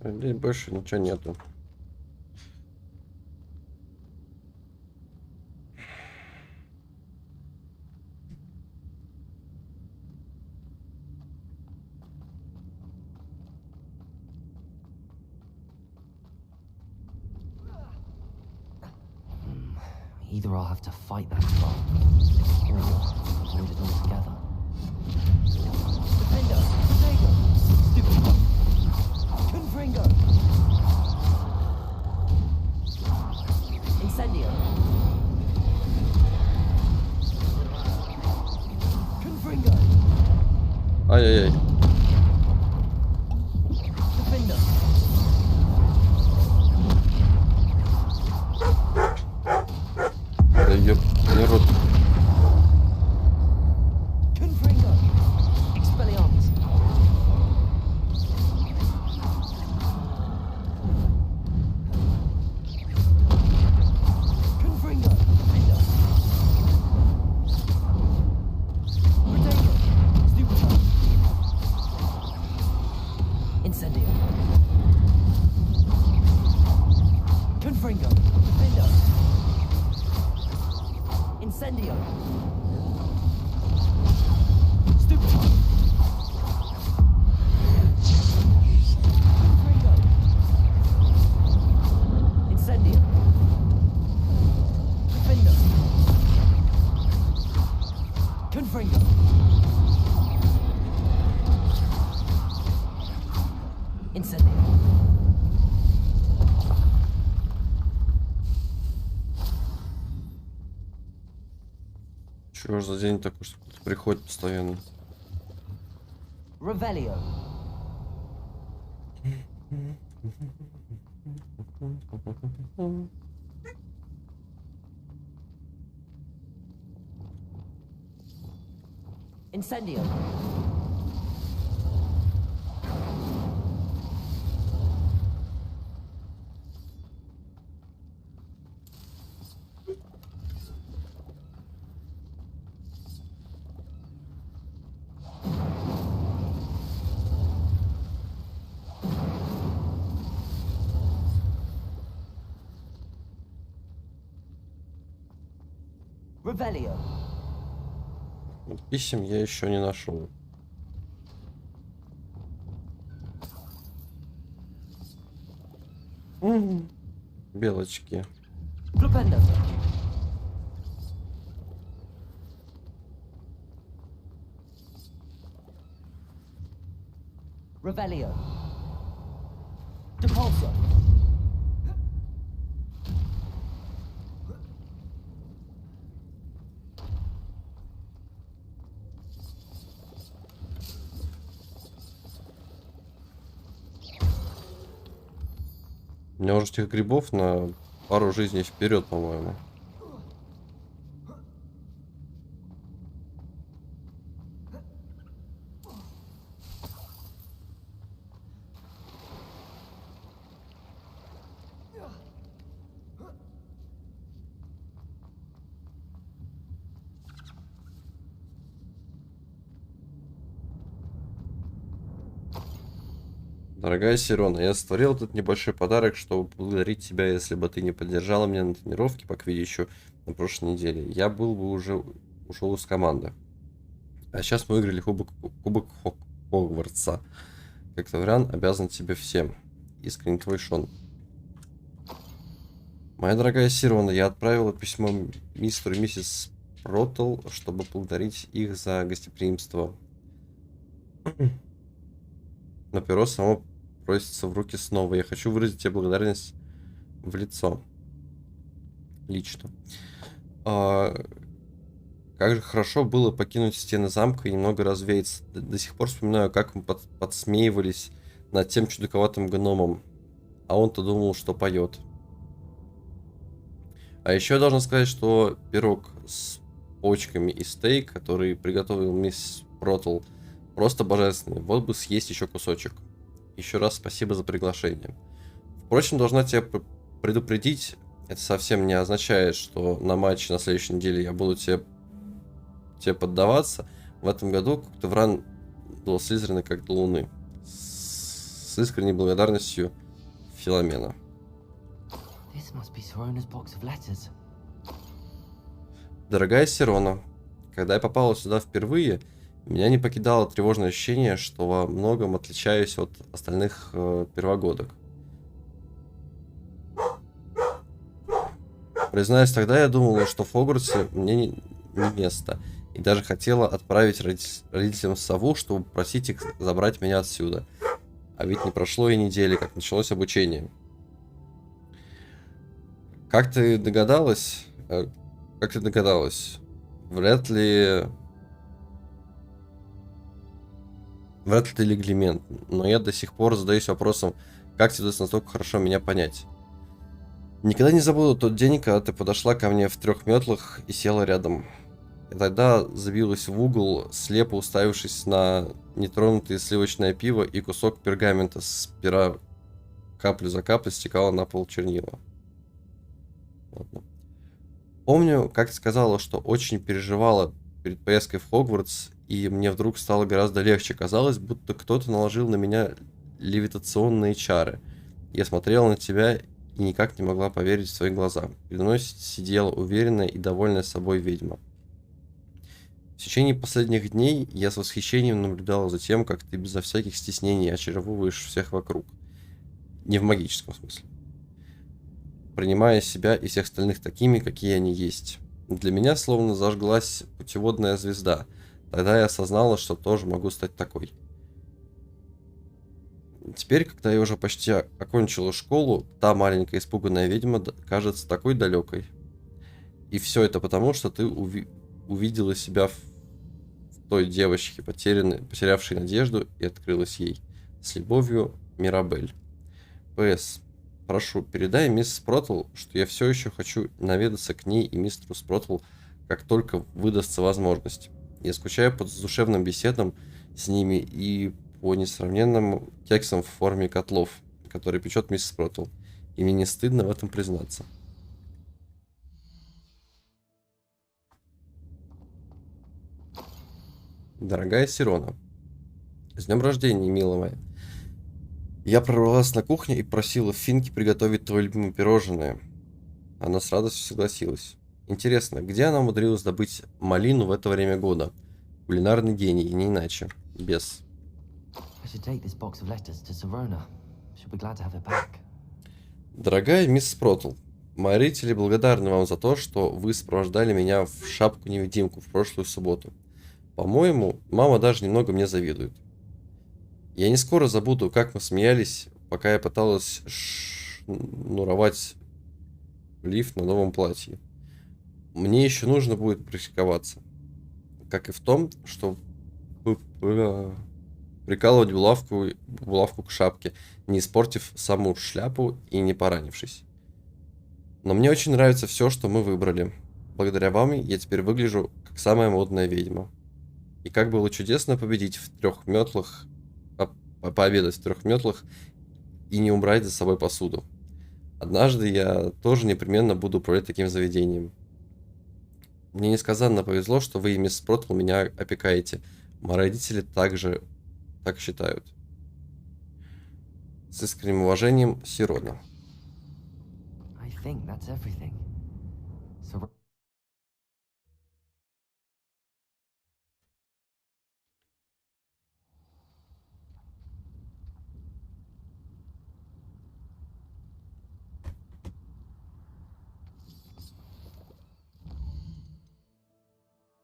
Здесь больше ничего нету. Either I'll have to fight that troll, or hold it all together. Defender, Protego, stupid fuck. Confringo. Incendio. Confringo. Ай-яй-яй. Defender. Да ёб, не рот. Confringo. Expelliarmus. Confringo. Defender. Protego. Stupid fuck. Incendio. Confringo. Defender. Incendio. Stupid fuck. Confringo. Incendio. Defender. Confringo. Incendio. Чего ж за день такой, что кто-то приходит постоянно? Revelio. Incendio. Revelio. Вот писем я еще не нашел. Белочки. Flipendo. Revelio. Depulso. У меня уже этих грибов на пару жизней вперед, по-моему. Дорогая Сирона, я сотворил этот небольшой подарок, чтобы поблагодарить тебя, если бы ты не поддержала меня на тренировке по квиддичу на прошлой неделе. Я был бы уже ушел из команды. А сейчас мы выиграли кубок Хогвартса. Как Тавриан обязан тебе всем. Искренне твой Шон. Моя дорогая Сирона, я отправила письмо мистеру и миссис Проттл, чтобы поблагодарить их за гостеприимство. Но перо само просится в руки снова. Я хочу выразить тебе благодарность в лицо. Лично. Как же хорошо было покинуть стены замка и немного развеяться. До сих пор вспоминаю, как мы подсмеивались над тем чудаковатым гномом. А он-то думал, что поет. А еще я должен сказать, что пирог с почками и стейк, который приготовил мисс Проттл, просто божественный. Вот бы съесть еще кусочек. Еще раз спасибо за приглашение. Впрочем, должна тебя предупредить, это совсем не означает, что на матче на следующей неделе я буду тебе поддаваться. В этом году Тавриан был Слизерина как до Луны. С искренней благодарностью, Филомена. Дорогая Сирона, когда я попала сюда впервые, меня не покидало тревожное ощущение, что во многом отличаюсь от остальных первогодок. Признаюсь, тогда я думала, что в Хогвартсе мне не место. И даже хотела отправить родителям сову, чтобы попросить их забрать меня отсюда. А ведь не прошло и недели, как началось обучение. Как ты догадалась? Вряд ли ты легли мент, но я до сих пор задаюсь вопросом, как тебе удалось настолько хорошо меня понять. Никогда не забуду тот день, когда ты подошла ко мне в 3 метлах и села рядом. И тогда забилась в угол, слепо уставившись на нетронутое сливочное пиво и кусок пергамента с пера каплю за каплей стекало на пол чернила. Ладно. Помню, как ты сказала, что очень переживала перед поездкой в Хогвартс, и мне вдруг стало гораздо легче. Казалось, будто кто-то наложил на меня левитационные чары. Я смотрела на тебя и никак не могла поверить в свои глаза. Передо мной сидела уверенная и довольная собой ведьма. В течение последних дней я с восхищением наблюдала за тем, как ты безо всяких стеснений очаровываешь всех вокруг. Не в магическом смысле. Принимая себя и всех остальных такими, какие они есть. Для меня словно зажглась путеводная звезда. Тогда я осознала, что тоже могу стать такой. Теперь, когда я уже почти окончила школу, та маленькая испуганная ведьма кажется такой далекой. И все это потому, что ты увидела себя в той девочке, потерявшей надежду, и открылась ей. С любовью, Мирабель. П.С. Прошу, передай мисс Проттл, что я все еще хочу наведаться к ней и мистеру Проттл, как только выдастся возможность. Я скучаю по душевным беседам с ними и по несравненным кексам в форме котлов, которые печет мисс Проттл. И мне не стыдно в этом признаться. Дорогая Сирона, с днем рождения, милая моя. Я прорвалась на кухню и просила Финки приготовить твое любимое пирожное. Она с радостью согласилась. Интересно, где она умудрилась добыть малину в это время года? Кулинарный гений, не иначе. Без. Дорогая мисс Проттл, мои родители благодарны вам за то, что вы сопровождали меня в шапку-невидимку в прошлую субботу. По-моему, мама даже немного мне завидует. Я не скоро забуду, как мы смеялись, пока я пыталась шнуровать лиф на новом платье. Мне еще нужно будет практиковаться. Как и в том, что прикалывать булавку к шапке, не испортив саму шляпу и не поранившись. Но мне очень нравится все, что мы выбрали. Благодаря вам я теперь выгляжу как самая модная ведьма. И как было чудесно победить в 3 метлах, пообедать в 3 метлах и не убрать за собой посуду. Однажды я тоже непременно буду управлять таким заведением. Мне несказанно повезло, что вы и мисс Спротл меня опекаете. Мои родители также так считают. С искренним уважением, Сирона. I think that's everything. So...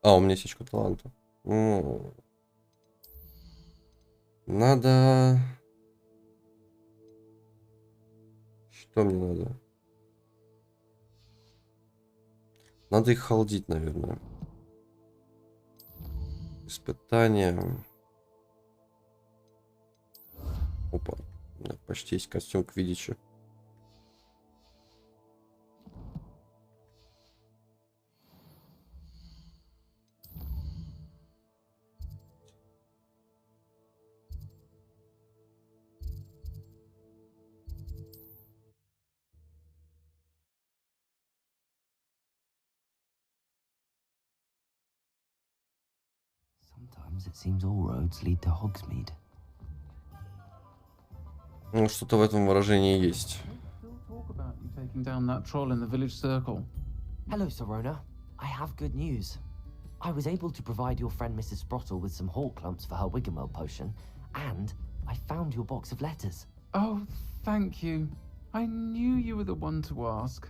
А, у меня есть очко таланта. Надо... Что мне надо? Надо их холодить, наверное. Испытания. Опа. У меня почти есть костюм квиддича. Sometimes it seems all roads lead to Hogsmeade. Ну, что-то в этом выражении есть. Hello, Sorona. I have good news. I was able to provide your friend Mrs. Sprottle with some hall clumps for her Wiggenwell potion, and I found your box of letters. Oh, thank you. I knew you were the one to ask.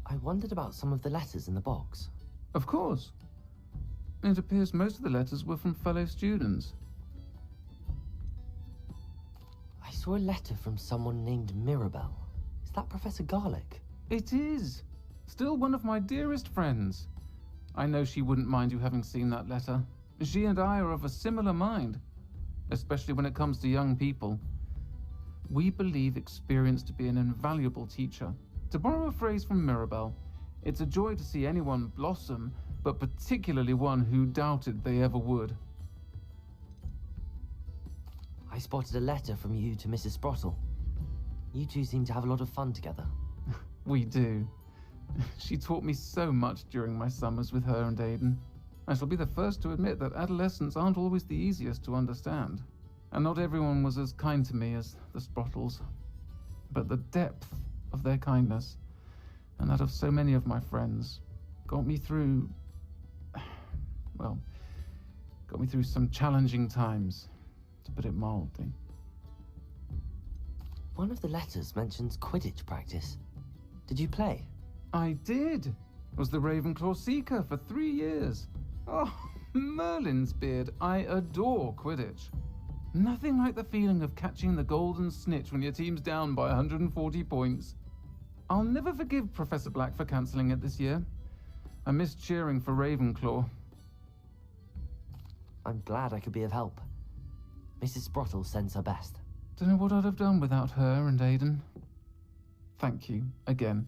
I wondered about some of the letters in the box. Of course. It appears most of the letters were from fellow students. I saw a letter from someone named Mirabelle. Is that Professor Garlick? It is. Still one of my dearest friends. I know she wouldn't mind you having seen that letter. She and I are of a similar mind, especially when it comes to young people. We believe experience to be an invaluable teacher. To borrow a phrase from Mirabelle, it's a joy to see anyone blossom, but particularly one who doubted they ever would. I spotted a letter from you to Mrs. Sprottle. You two seem to have a lot of fun together. We do. She taught me so much during my summers with her and Aiden. I shall be the first to admit that adolescents aren't always the easiest to understand. And not everyone was as kind to me as the Sprottles. But the depth of their kindness, and that of so many of my friends, got me through... well, got me through some challenging times, to put it mildly. One of the letters mentions Quidditch practice. Did you play? I did. Was the Ravenclaw Seeker for 3 years. Oh, Merlin's beard. I adore Quidditch. Nothing like the feeling of catching the golden snitch when your team's down by 140 points. I'll never forgive Professor Black for cancelling it this year. I missed cheering for Ravenclaw. I'm glad I could be of help. Mrs. Sprottle sends her best. Don't know what I'd have done without her and Aiden. Thank you, again,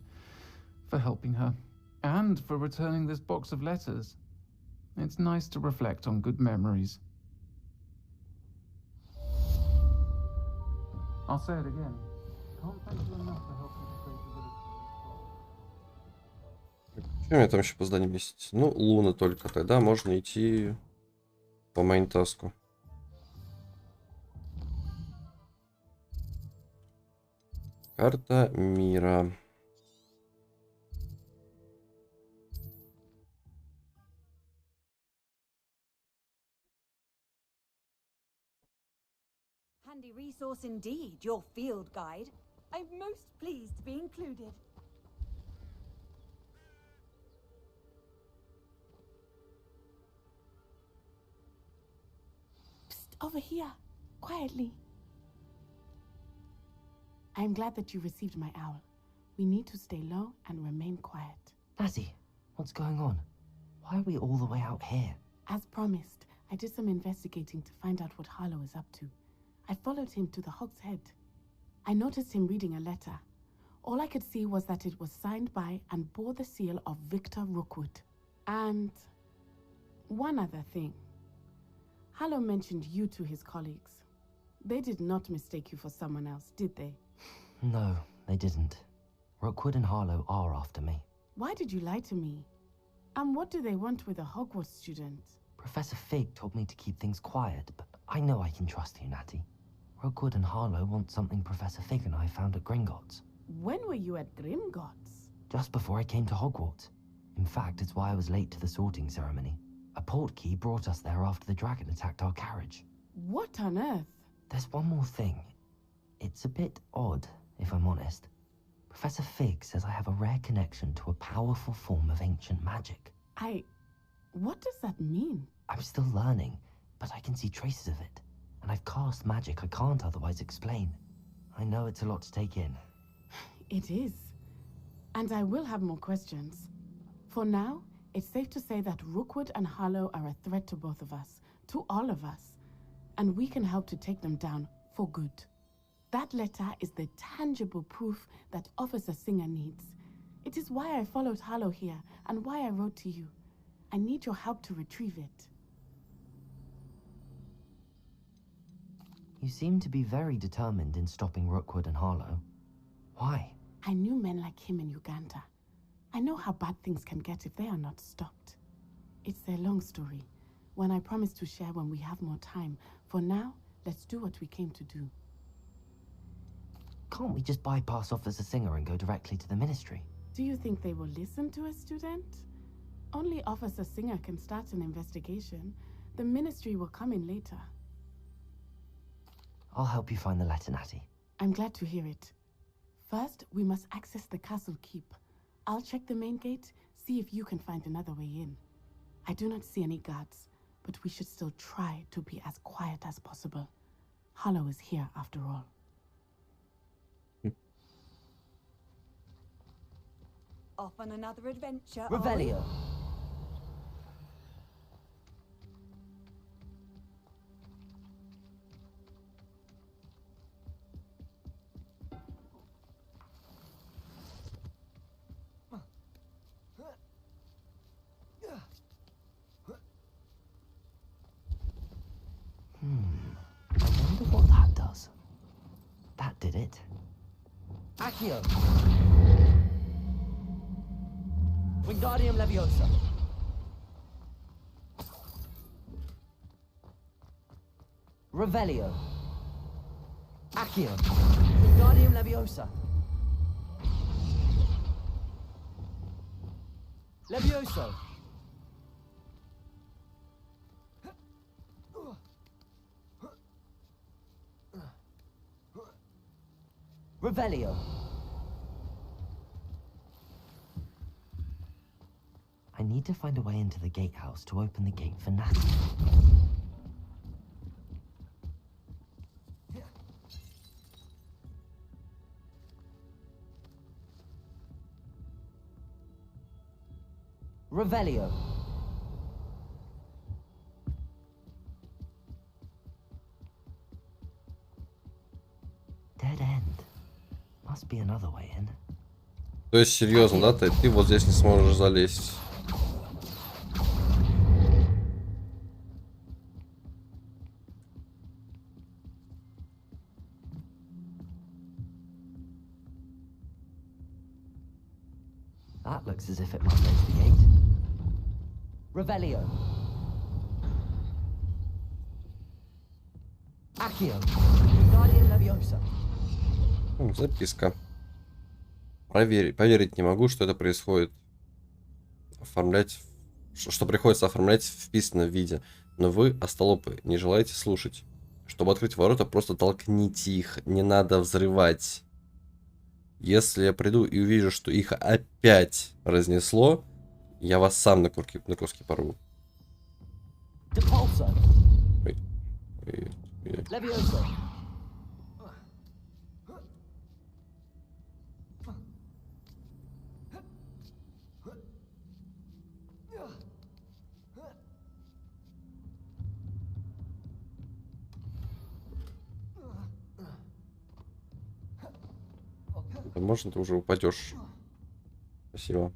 for helping her, and for returning this box of letters. It's nice to reflect on good memories. I'll say it again. Can't thank you enough for helping to save the village. Что у меня там еще по зданиям есть? Ну, Луна только. Тогда можно идти по мейн-таску. Карта мира. Handy resource indeed, your field guide. I'm most pleased to be included. Over here, quietly. I am glad that you received my owl. We need to stay low and remain quiet. Natty, what's going on? Why are we all the way out here? As promised, I did some investigating to find out what Harlow is up to. I followed him to the Hog's Head. I noticed him reading a letter. All I could see was that it was signed by and bore the seal of Victor Rookwood. And one other thing. Harlow mentioned you to his colleagues. They did not mistake you for someone else, did they? No, they didn't. Rookwood and Harlow are after me. Why did you lie to me? And what do they want with a Hogwarts student? Professor Fig told me to keep things quiet, but I know I can trust you, Natty. Rookwood and Harlow want something Professor Fig and I found at Gringotts. When were you at Gringotts? Just before I came to Hogwarts. In fact, it's why I was late to the sorting ceremony. A portkey brought us there after the dragon attacked our carriage. What on earth? There's one more thing. It's a bit odd, if I'm honest. Professor Fig says I have a rare connection to a powerful form of ancient magic. What does that mean? I'm still learning, but I can see traces of it. And I've cast magic I can't otherwise explain. I know it's a lot to take in. It is. And I will have more questions. For now, it's safe to say that Rookwood and Harlow are a threat to both of us, to all of us. And we can help to take them down for good. That letter is the tangible proof that Officer Singer needs. It is why I followed Harlow here and why I wrote to you. I need your help to retrieve it. You seem to be very determined in stopping Rookwood and Harlow. Why? I knew men like him in Uganda. I know how bad things can get if they are not stopped. It's a long story, one I promise to share when we have more time. For now, let's do what we came to do. Can't we just bypass Officer Singer and go directly to the Ministry? Do you think they will listen to a student? Only Officer Singer can start an investigation. The Ministry will come in later. I'll help you find the letter, Natty. I'm glad to hear it. First, we must access the castle keep. I'll check the main gate, see if you can find another way in. I do not see any guards, but we should still try to be as quiet as possible. Harlow is here after all. Off on another adventure. Revelio. I wonder what that does. That did it. Accio. Wingardium Leviosa. Revelio. Accio. Wingardium Leviosa. Levioso. Revelio. I need to find a way into the gatehouse to open the gate for Natty. Revelio. Dead end. Must be another way in. То есть серьезно, да? Ты вот здесь не сможешь залезть. That looks as if it might raise the gate. Revelio. Accio. Wingardium Leviosa. Записка. Поверить не могу, что это происходит. Что приходится оформлять в письменном виде. Но вы, остолопы, не желаете слушать. Чтобы открыть ворота, просто толкните их. Не надо взрывать. Если я приду и увижу, что их опять разнесло, я вас сам на куски порву. Ой. Levioso. Да можно, ты уже упадешь. Спасибо.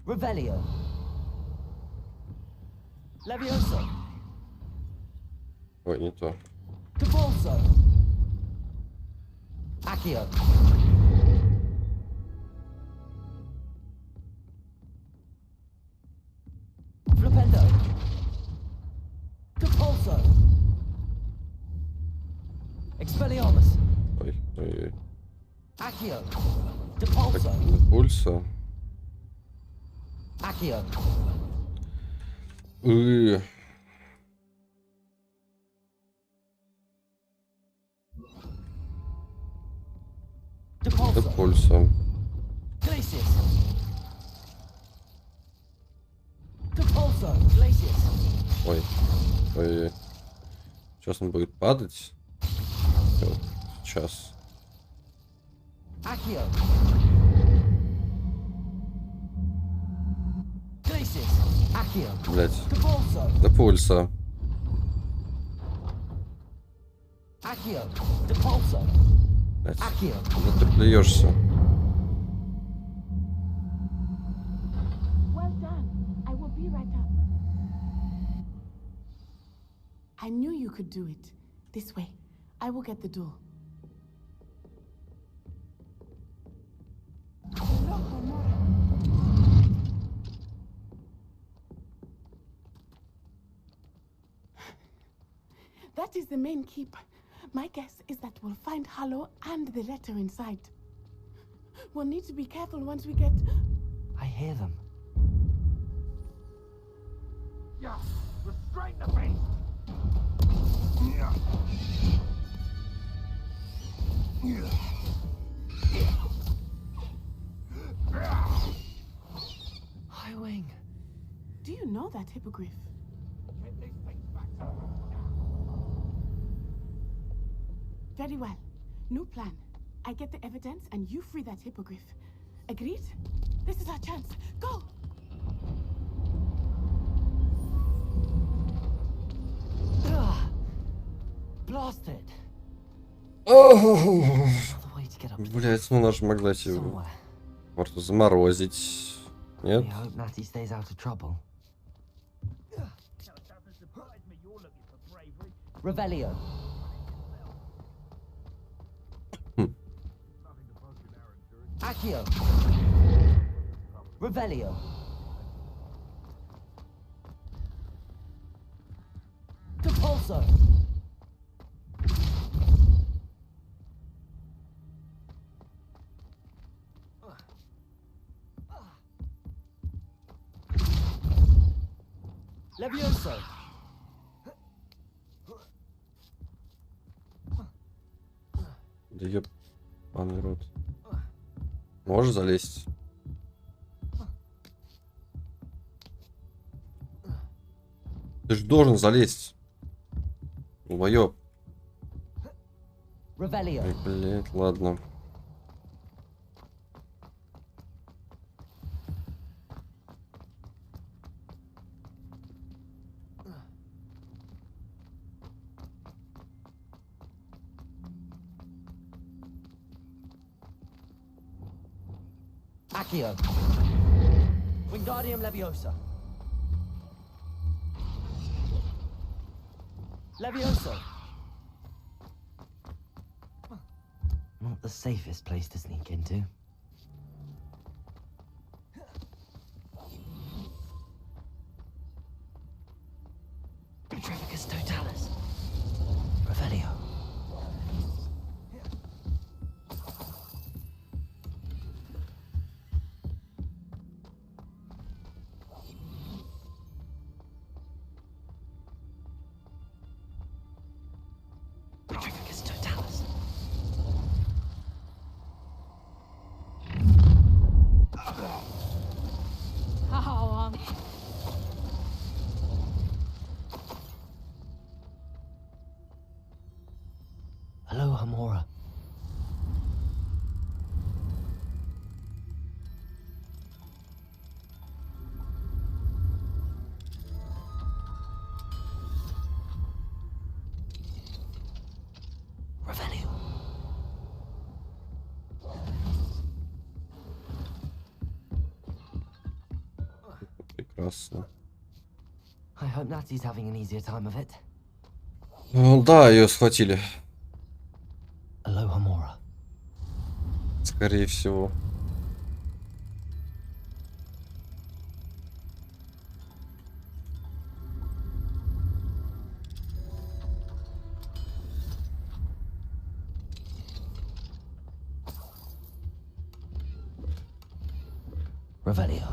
Revelio. Levioso. Ой, не то. Cabolso. Accio. Flipendo. Capulso. Expelliarmus. Ой, ой, Accio. ой. Depulso. Пульса. Accio. Это пульса. Glacius. Capulso. Glacius. Ой, ой. Сейчас он будет падать. Всё, сейчас. Accio. Glacius. Accio. Блять. Capulso. До пульса. Accio. Depulso. Блять. Accio. Да ты плюешься. Well done. I will be right up. I knew you could do it. This way. I will get the door. That is the main keep. My guess is that we'll find Hollow and the letter inside. We'll need to be careful once we get... I hear them. Yeah, restrain the beast. Yeah. High Wing. Do you know that hippogriff? Get these things back to me. Very well. New plan. I get the evidence and you free that hippogriff. Agreed? This is our chance. Go! Blasted. Блять, ну она же могла себе порту заморозить. Нет? I hope Natty stays out of trouble. Revelio. Accio. Revelio. Depulso. Levioso. Да ебаный рот. Можешь залезть? Ты же должен залезть. Долбоёб. Revelio. Ой, блядь, ладно. Accio. Wingardium Leviosa. Levioso. Not the safest place to sneak into. Petrificus Totalis. Revelio. Petrificus Totalis. кассу. I hope Natty's having an easier time of it. Ну, да, ее схватили. Aloha Mora. Скорее всего. Revelio.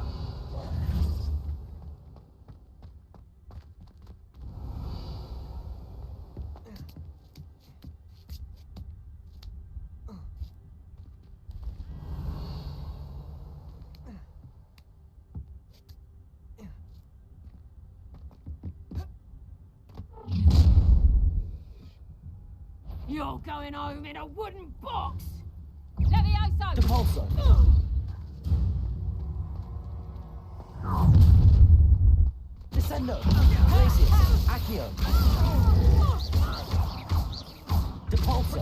You're going home in a wooden box! Levioso! Depulso. Descendo. Glacius. Accio. Depulso.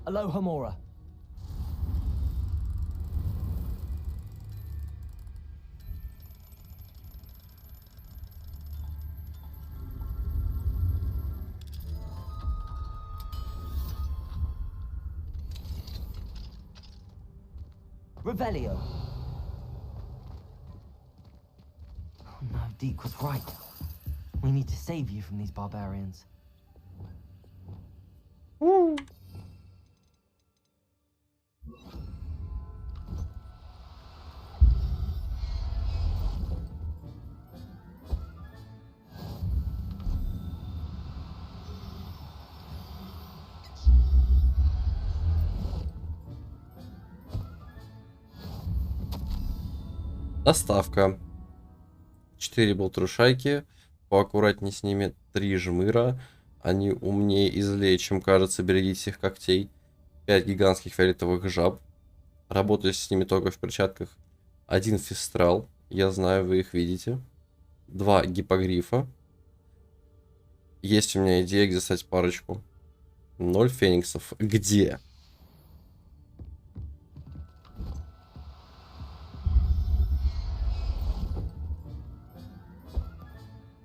Aloha Mora. Revelio. Oh no, Deke was right. We need to save you from these barbarians. Доставка. 4 болтрушайки. Поаккуратнее с ними. 3 жмыра. Они умнее и злее, чем кажется. Берегите их когтей. 5 гигантских фиолетовых жаб. Работаю с ними только в перчатках. 1 фистрал. Я знаю, вы их видите. 2 гиппогрифа. Есть у меня идея, где стать парочку. 0 фениксов. Где?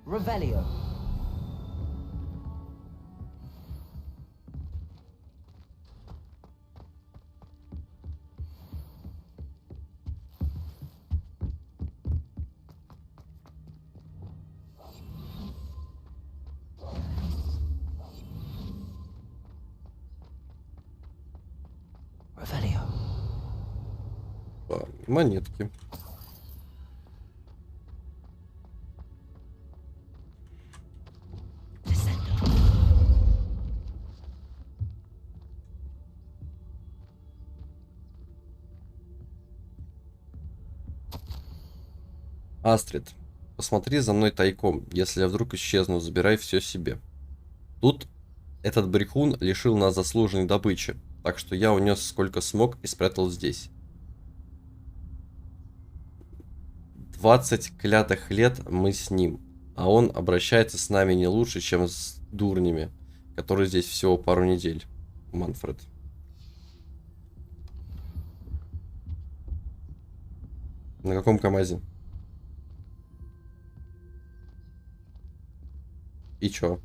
Revelio. Revelio. Монетки. Астрид, посмотри за мной тайком. Если я вдруг исчезну, забирай все себе. Тут этот брехун лишил нас заслуженной добычи, так что я унес сколько смог и спрятал здесь. 20 клятых лет мы с ним, а он обращается с нами не лучше, чем с дурнями, которые здесь всего пару недель. Манфред. На каком КамАЗе? И чё?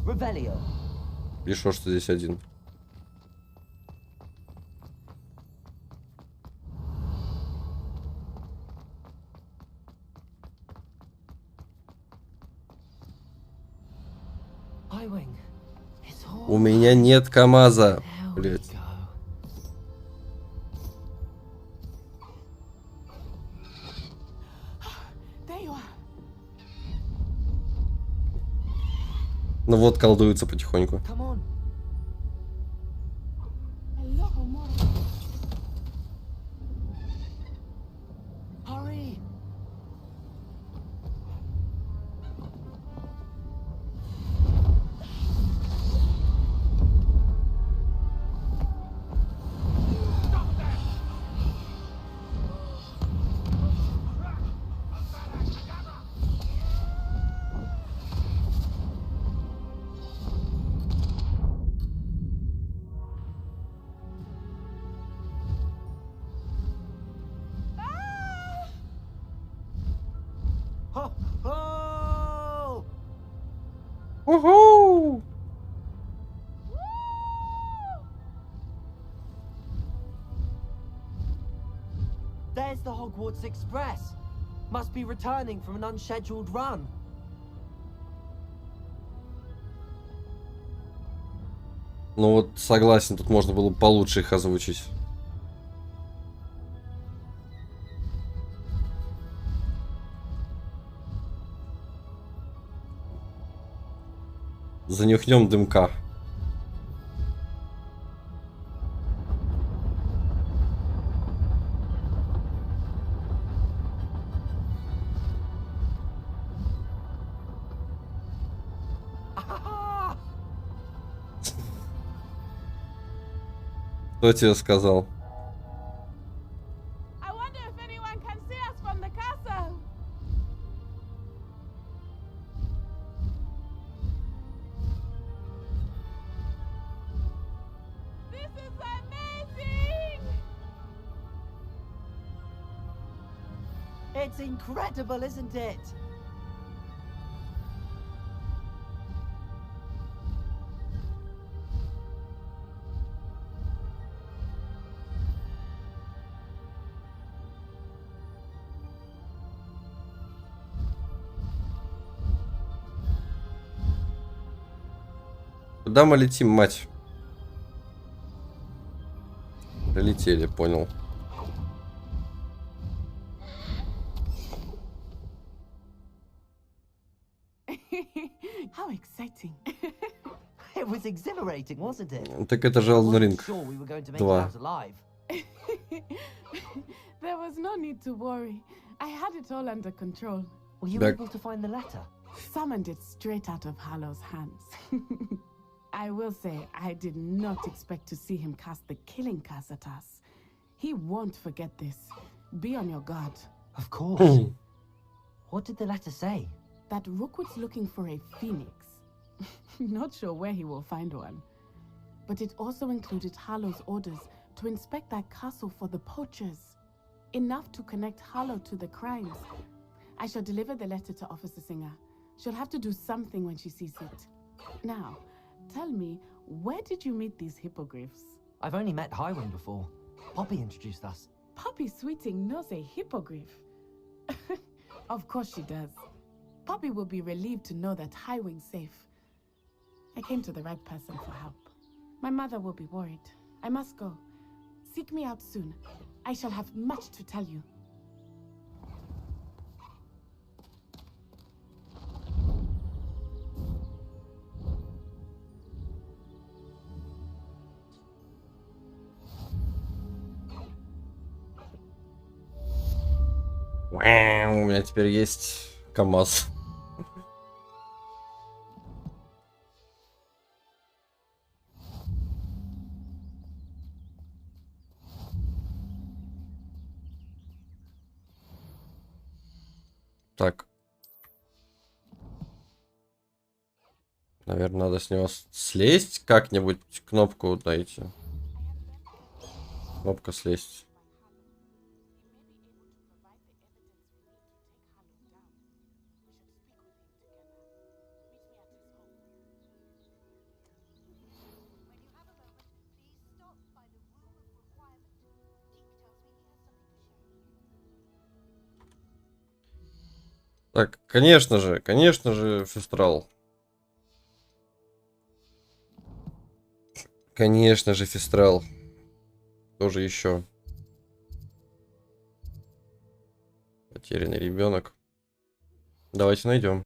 Revelio. И шо, что здесь один? У меня нет КамАЗа, блять. Ну вот, колдуется потихоньку. Where's the Hogwarts Express? Must be returning from an unscheduled run. Ну вот, согласен, тут можно было получше их озвучить. Занюхнем дымка. Кто тебе сказал? I wonder if anyone can see us from the castle. This is amazing! It's incredible, isn't it? Куда мы летим, мать? Прилетели, понял. How exciting. It was exhilarating, wasn't it? Так это же Elden Ring Sure we were going to make it 2. out alive. There was no need to worry. I had it all under control. Were you Back- able to find the letter? Summoned it straight out of Hallow's hands. I will say, I did not expect to see him cast the killing curse at us. He won't forget this. Be on your guard. Of course. What did the letter say? That Rookwood's looking for a phoenix. Not sure where he will find one. But it also included Hallow's orders to inspect that castle for the poachers. Enough to connect Hallow to the crimes. I shall deliver the letter to Officer Singer. She'll have to do something when she sees it. Now, tell me, where did you meet these hippogriffs? I've only met Highwing before. Poppy introduced us. Poppy Sweeting knows a hippogriff. Of course she does. Poppy will be relieved to know that Highwing's safe. I came to the right person for help. My mother will be worried. I must go. Seek me out soon. I shall have much to tell you. У меня теперь есть КамАЗ. Так. Наверное, надо с него слезть как-нибудь. Кнопку дайте. Кнопка слезть. Так, конечно же, Фестрал. Конечно же, Фестрал. Тоже еще. Потерянный ребенок. Давайте найдем.